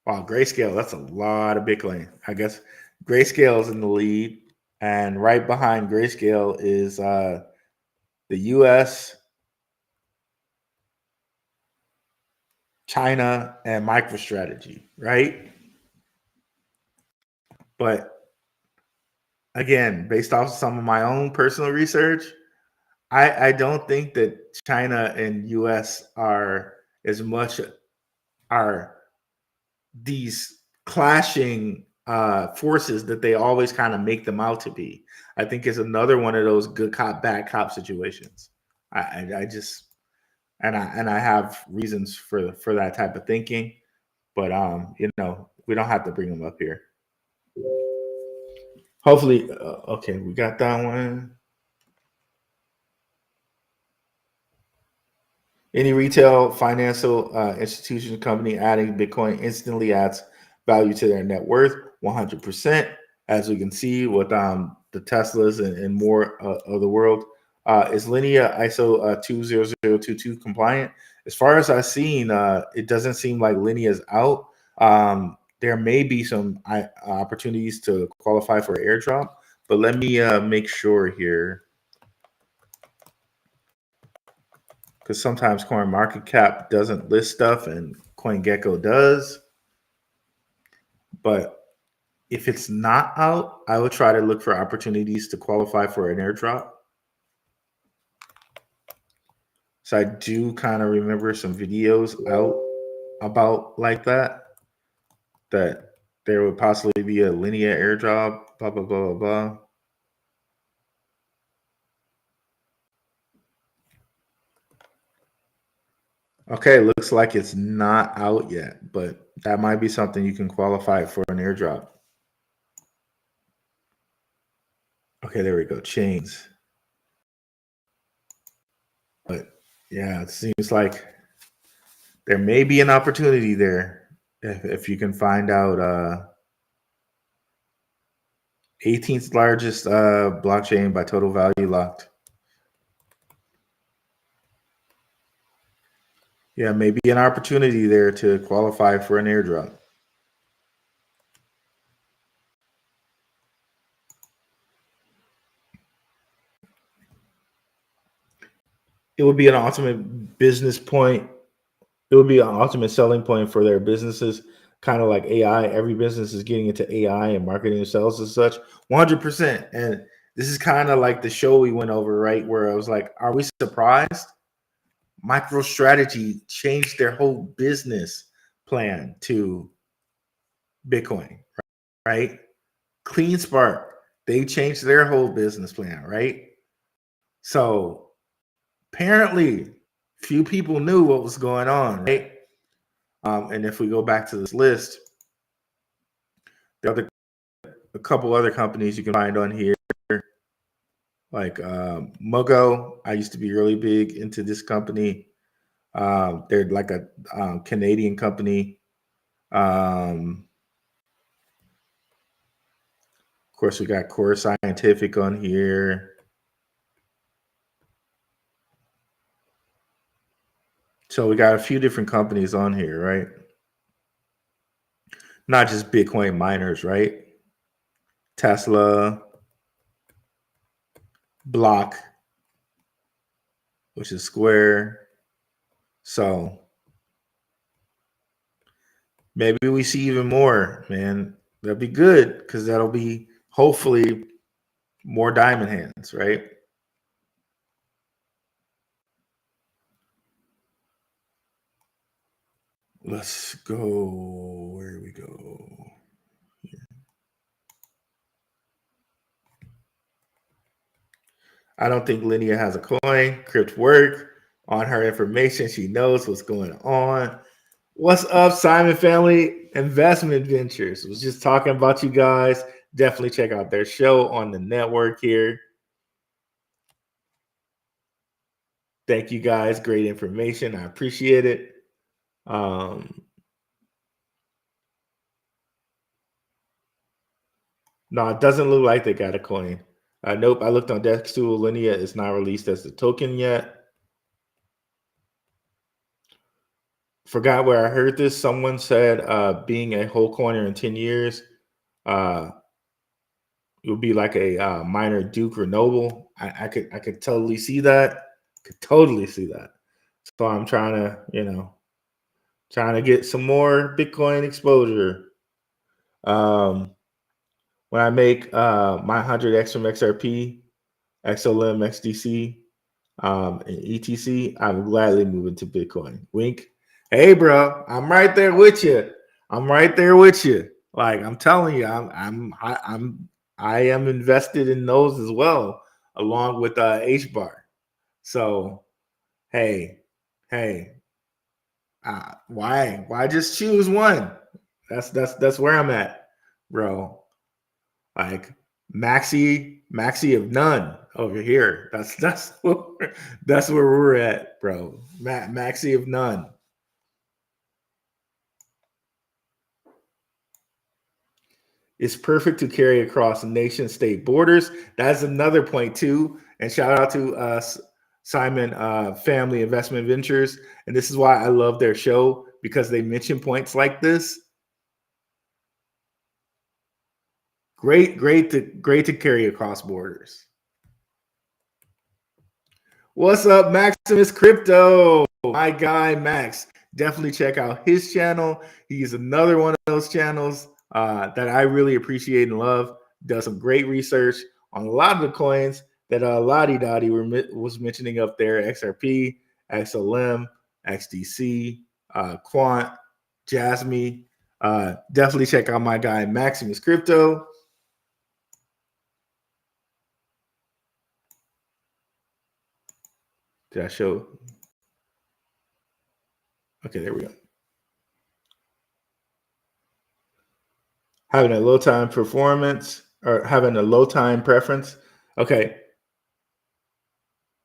A: Grayscale. That's a lot of Bitcoin. I guess Grayscale is in the lead, and right behind Grayscale is the US, China, and MicroStrategy, right? But again, based off some of my own personal research, I don't think that China and US are these clashing forces that they always kind of make them out to be. I think it's another one of those good cop, bad cop situations. I just and I have reasons for that type of thinking, but we don't have to bring them up here. Hopefully, okay, we got that one. Any retail financial institution company adding Bitcoin instantly adds value to their net worth 100%. As we can see with the Teslas and more of the world. Is Linea ISO 20022 compliant? As far as I've seen, it doesn't seem like Linea is out. There may be some opportunities to qualify for airdrop, but let me make sure here. Because sometimes CoinMarketCap doesn't list stuff and CoinGecko does. But if it's not out, I would try to look for opportunities to qualify for an airdrop. So I do kind of remember some videos out about like that there would possibly be a Linea airdrop, blah, blah, blah, blah, blah. Okay, looks like it's not out yet, but that might be something you can qualify for an airdrop. Okay, there we go. Chains. But yeah, it seems like there may be an opportunity there if you can find out 18th largest blockchain by total value locked. Yeah, maybe an opportunity there to qualify for an airdrop. It would be an ultimate business point. It would be an ultimate selling point for their businesses, kind of like AI. Every business is getting into AI and marketing themselves as such, 100%. And this is kind of like the show we went over, right? Where I was like, are we surprised? MicroStrategy changed their whole business plan to Bitcoin, right? CleanSpark, they changed their whole business plan, right? So apparently, few people knew what was going on, right? And if we go back to this list, there are a couple other companies you can find on here, like Mogo. I used to be really big into this company. They're like a Canadian company. Of course, we got Core Scientific on here. So we got a few different companies on here, right? Not just Bitcoin miners, right? Tesla, Block, which is Square. So maybe we see even more, man. That'd be good because that'll be hopefully more diamond hands, right? Let's go. Where do we go? Here. I don't think Linea has a coin. Crypt work on her information. She knows what's going on. What's up, Simon Family Investment Ventures? Was just talking about you guys. Definitely check out their show on the network here. Thank you guys. Great information. I appreciate it. No, it doesn't look like they got a coin. Nope, I looked on DexTool. Linea is not released as the token yet. Forgot where I heard this. Someone said being a whole coiner in 10 years, it would be like a minor Duke or Noble. I could totally see that. Could totally see that. So I'm trying to get some more Bitcoin exposure. When I make my 100x from XRP, XLM, XDC, and ETC, I'm gladly moving to Bitcoin. Wink. Hey, bro, I'm right there with you. I'm right there with you. Like I'm telling you, I am invested in those as well, along with H bar. So hey, hey, why just choose one? That's where I'm at, bro. Like Maxi of none over here. That's where we're at, bro. Maxi of none. It's perfect to carry across nation state borders. That's another point too. And shout out to Simon Family Investment Ventures. And this is why I love their show, because they mention points like this. Great to carry across borders. What's up, Maximus Crypto? My guy Max. Definitely check out his channel. He's another one of those channels that I really appreciate and love. Does some great research on a lot of the coins that Lottie Dottie was mentioning up there: XRP, XLM, XDC, Quant, Jasmine. Definitely check out my guy Maximus Crypto. Did I show? Okay, there we go. Having a low time performance or having a low time preference. Okay.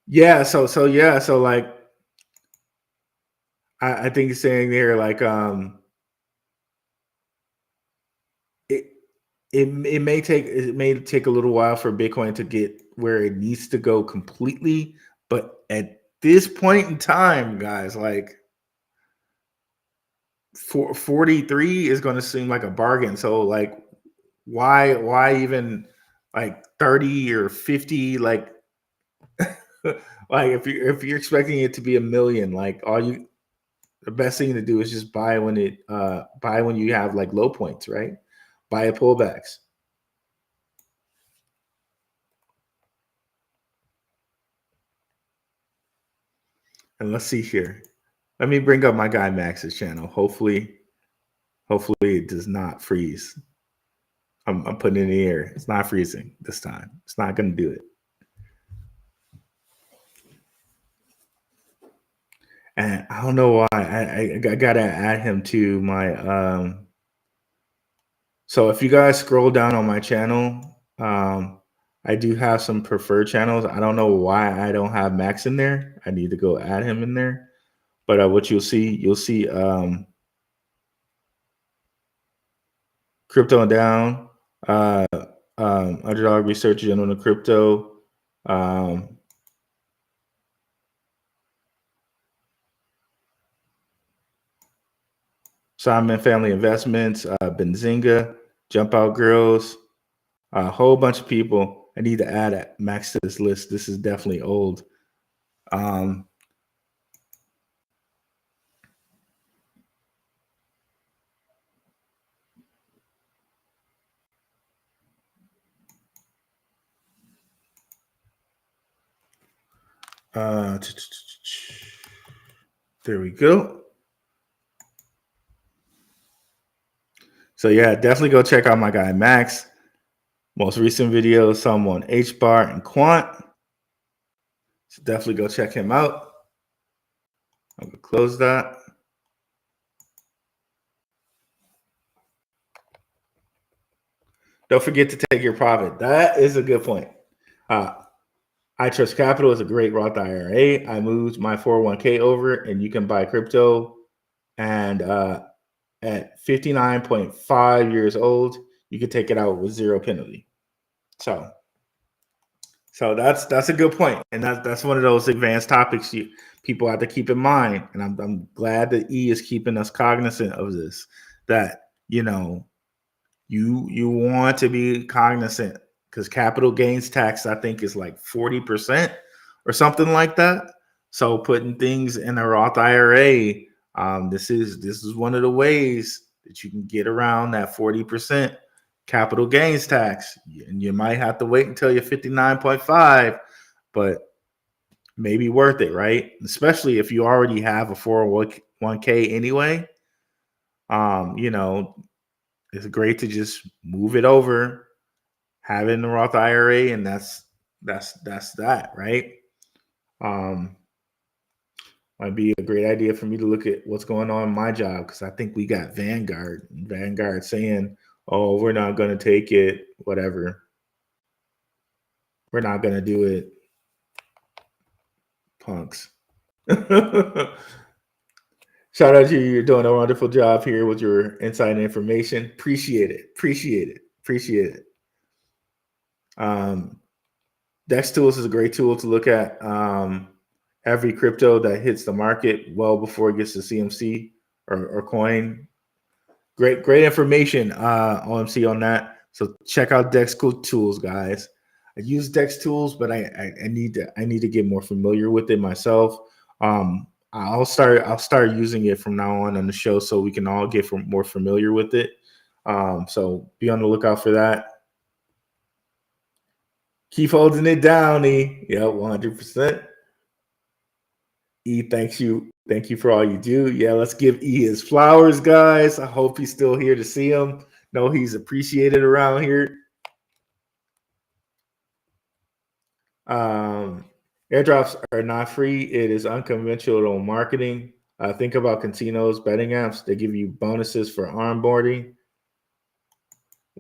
A: Yeah. So like I think it's saying there like it may take a little while for Bitcoin to get where it needs to go completely, but at this point in time, guys, like 43 is going to seem like a bargain. So like why even like 30 or 50, like like if you're expecting it to be a million, like the best thing to do is just buy when you have like low points, right? Buy at pullbacks. And let's see here. Let me bring up my guy Max's channel. Hopefully it does not freeze. I'm putting it in the air. It's not freezing this time. It's not going to do it. And I don't know why. I gotta add him to my. So if you guys scroll down on my channel, I do have some preferred channels. I don't know why I don't have Max in there. I need to go add him in there. But what you'll see Crypto Down, Underdog Research General Crypto. Simon Family Investments, Benzinga, Jump Out Girls, a whole bunch of people. I need to add Max to this list. This is definitely old. There we go. So yeah, definitely go check out my guy Max. Most recent videos, some on H bar and Quant. So definitely go check him out. I'm gonna close that. Don't forget to take your profit. That is a good point. I Trust Capital is a great Roth IRA. I moved my 401k over, and you can buy crypto. And at 59.5 years old, you can take it out with zero penalty. So that's a good point, and that's one of those advanced topics people have to keep in mind. And I'm glad that E is keeping us cognizant of this. That you want to be cognizant, because capital gains tax, I think, is like 40% or something like that. So putting things in a Roth IRA, this is one of the ways that you can get around that 40% capital gains tax. And you might have to wait until you're 59.5, but maybe worth it, right? Especially if you already have a 401k anyway. it's great to just move it over, have it in the Roth IRA, and that's that, right? Might be a great idea for me to look at what's going on in my job, because I think we got Vanguard saying, "Oh, we're not going to take it, whatever. We're not going to do it, punks." Shout out to you. You're doing a wonderful job here with your insight and information. Appreciate it. Dex Tools is a great tool to look at every crypto that hits the market well before it gets to CMC or coin. Great information, OMC, on that. So check out Dex Tools, guys. I use Dex Tools, but I need to get more familiar with it myself. I'll start using it from now on the show, so we can all get more familiar with it. So be on the lookout for that. Keep holding it down, E. Yeah, 100%. E, thank you for all you do. Yeah, let's give E his flowers, guys. I hope he's still here to see him. Know he's appreciated around here. Airdrops are not free. It is unconventional marketing. Think about casinos, betting apps. They give you bonuses for onboarding.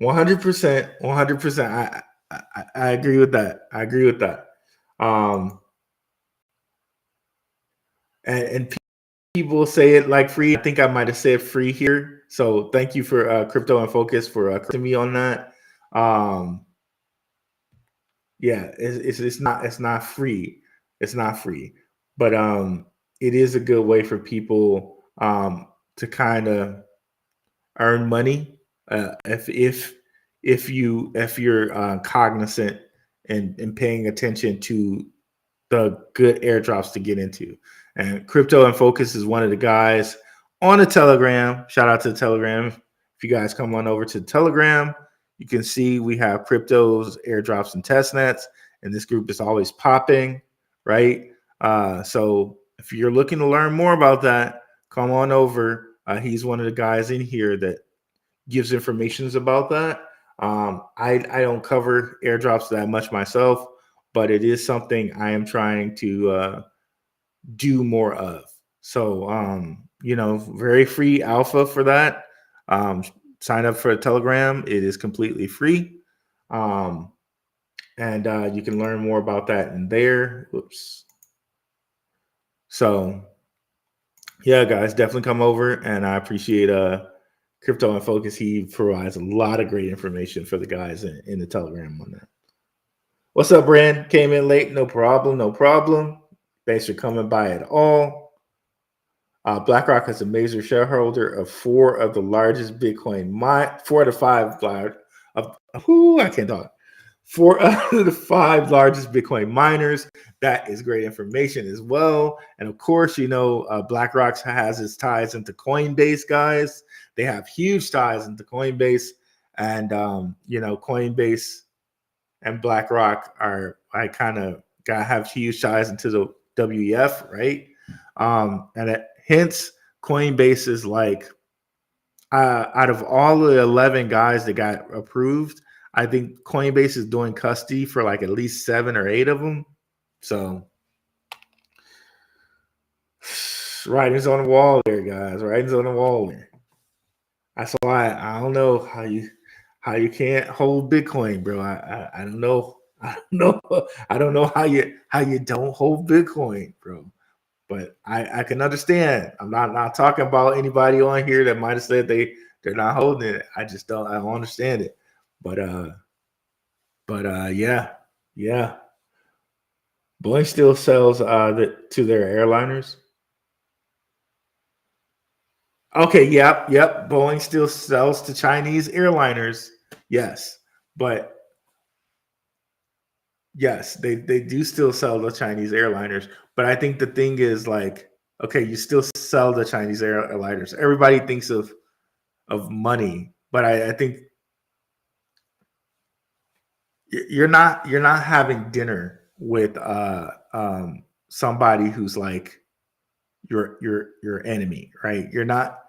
A: 100%. 100%. I agree with that. And people say it like free. I think I might have said free here. So thank you for Crypto and Focus for correcting me on that. Yeah, it's not free. It's not free, but it is a good way for people to kind of earn money if you're cognizant and paying attention to the good airdrops to get into. And Crypto and Focus is one of the guys on the Telegram. Shout out to the Telegram. If you guys come on over to the Telegram, you can see we have cryptos, airdrops, and testnets, and this group is always popping, right? So if you're looking to learn more about that, come on over. He's one of the guys in here that gives information about that. I don't cover airdrops that much myself, but it is something I am trying to do more of. So, very free alpha for that. Sign up for a Telegram. It is completely free. And you can learn more about that in there. Whoops. So, yeah, guys, definitely come over, and I appreciate Crypto and Focus. He provides a lot of great information for the guys in the Telegram on that. What's up, Brand? Came in late. No problem. Thanks for coming by at all. BlackRock is a major shareholder of four of the largest Bitcoin four of the five largest Bitcoin miners. That is great information as well. And of course, BlackRock has its ties into Coinbase, guys. They have huge ties into Coinbase, and Coinbase and BlackRock have huge ties into the WEF, right? Hence, Coinbase is like, out of all the 11 guys that got approved, I think Coinbase is doing custody for like at least 7 or 8 of them. So, writing's on the wall there, guys. Writing's on the wall there. That's why I don't know how you can't hold Bitcoin, bro. I don't know. I don't know how you don't hold Bitcoin, bro. But I can understand. I'm not talking about anybody on here that might have said they're not holding it. I don't understand it. But yeah. Boeing still sells to their airliners. Okay, yep. Boeing still sells to Chinese airliners. Yes, but yes, they do still sell to Chinese airliners. But I think the thing is, like, okay, you still sell the Chinese airliners. Everybody thinks of money, but I think you're not having dinner with somebody who's like your enemy, right? You're not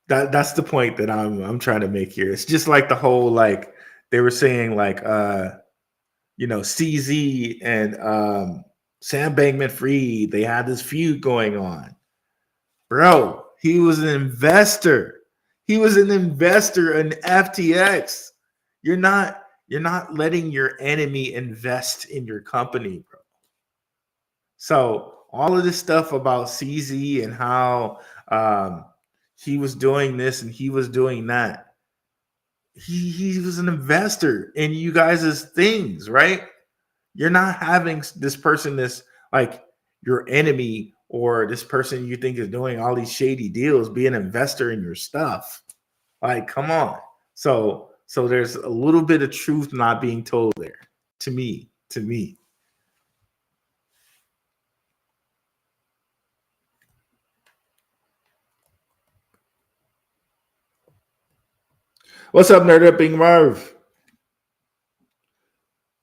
A: That's the point that I'm trying to make here. It's just like the whole like they were saying like CZ and Sam Bankman-Fried, they had this feud going on. Bro, he was an investor. He was an investor in FTX. You're not letting your enemy invest in your company, bro. So all of this stuff about CZ and how he was doing this and he was doing that. He was an investor in you guys' things, right? You're not having this person this like your enemy or this person you think is doing all these shady deals be an investor in your stuff. Like, come on. So there's a little bit of truth not being told there to me. What's up, Nerd Up Bing Marv?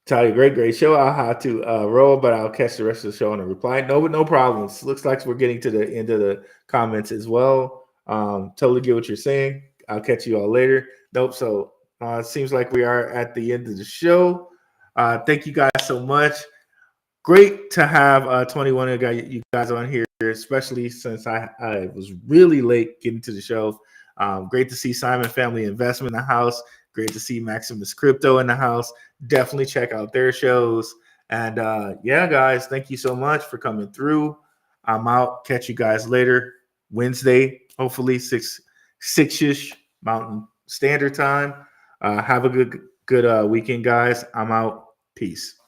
A: Talia, great show. I'll have to roll, but I'll catch the rest of the show on a reply. No problems. Looks like we're getting to the end of the comments as well. Totally get what you're saying. I'll catch you all later. Nope. So it seems like we are at the end of the show. Thank you guys so much. Great to have 21 of you guys on here, especially since I was really late getting to the show. Great to see Simon Family Investment in the house. Great to see Maximus Crypto in the house. Definitely check out their shows. And yeah, guys, thank you so much for coming through. I'm out. Catch you guys later. Wednesday, hopefully 6-ish Mountain Standard Time. Have a good weekend, guys. I'm out. Peace.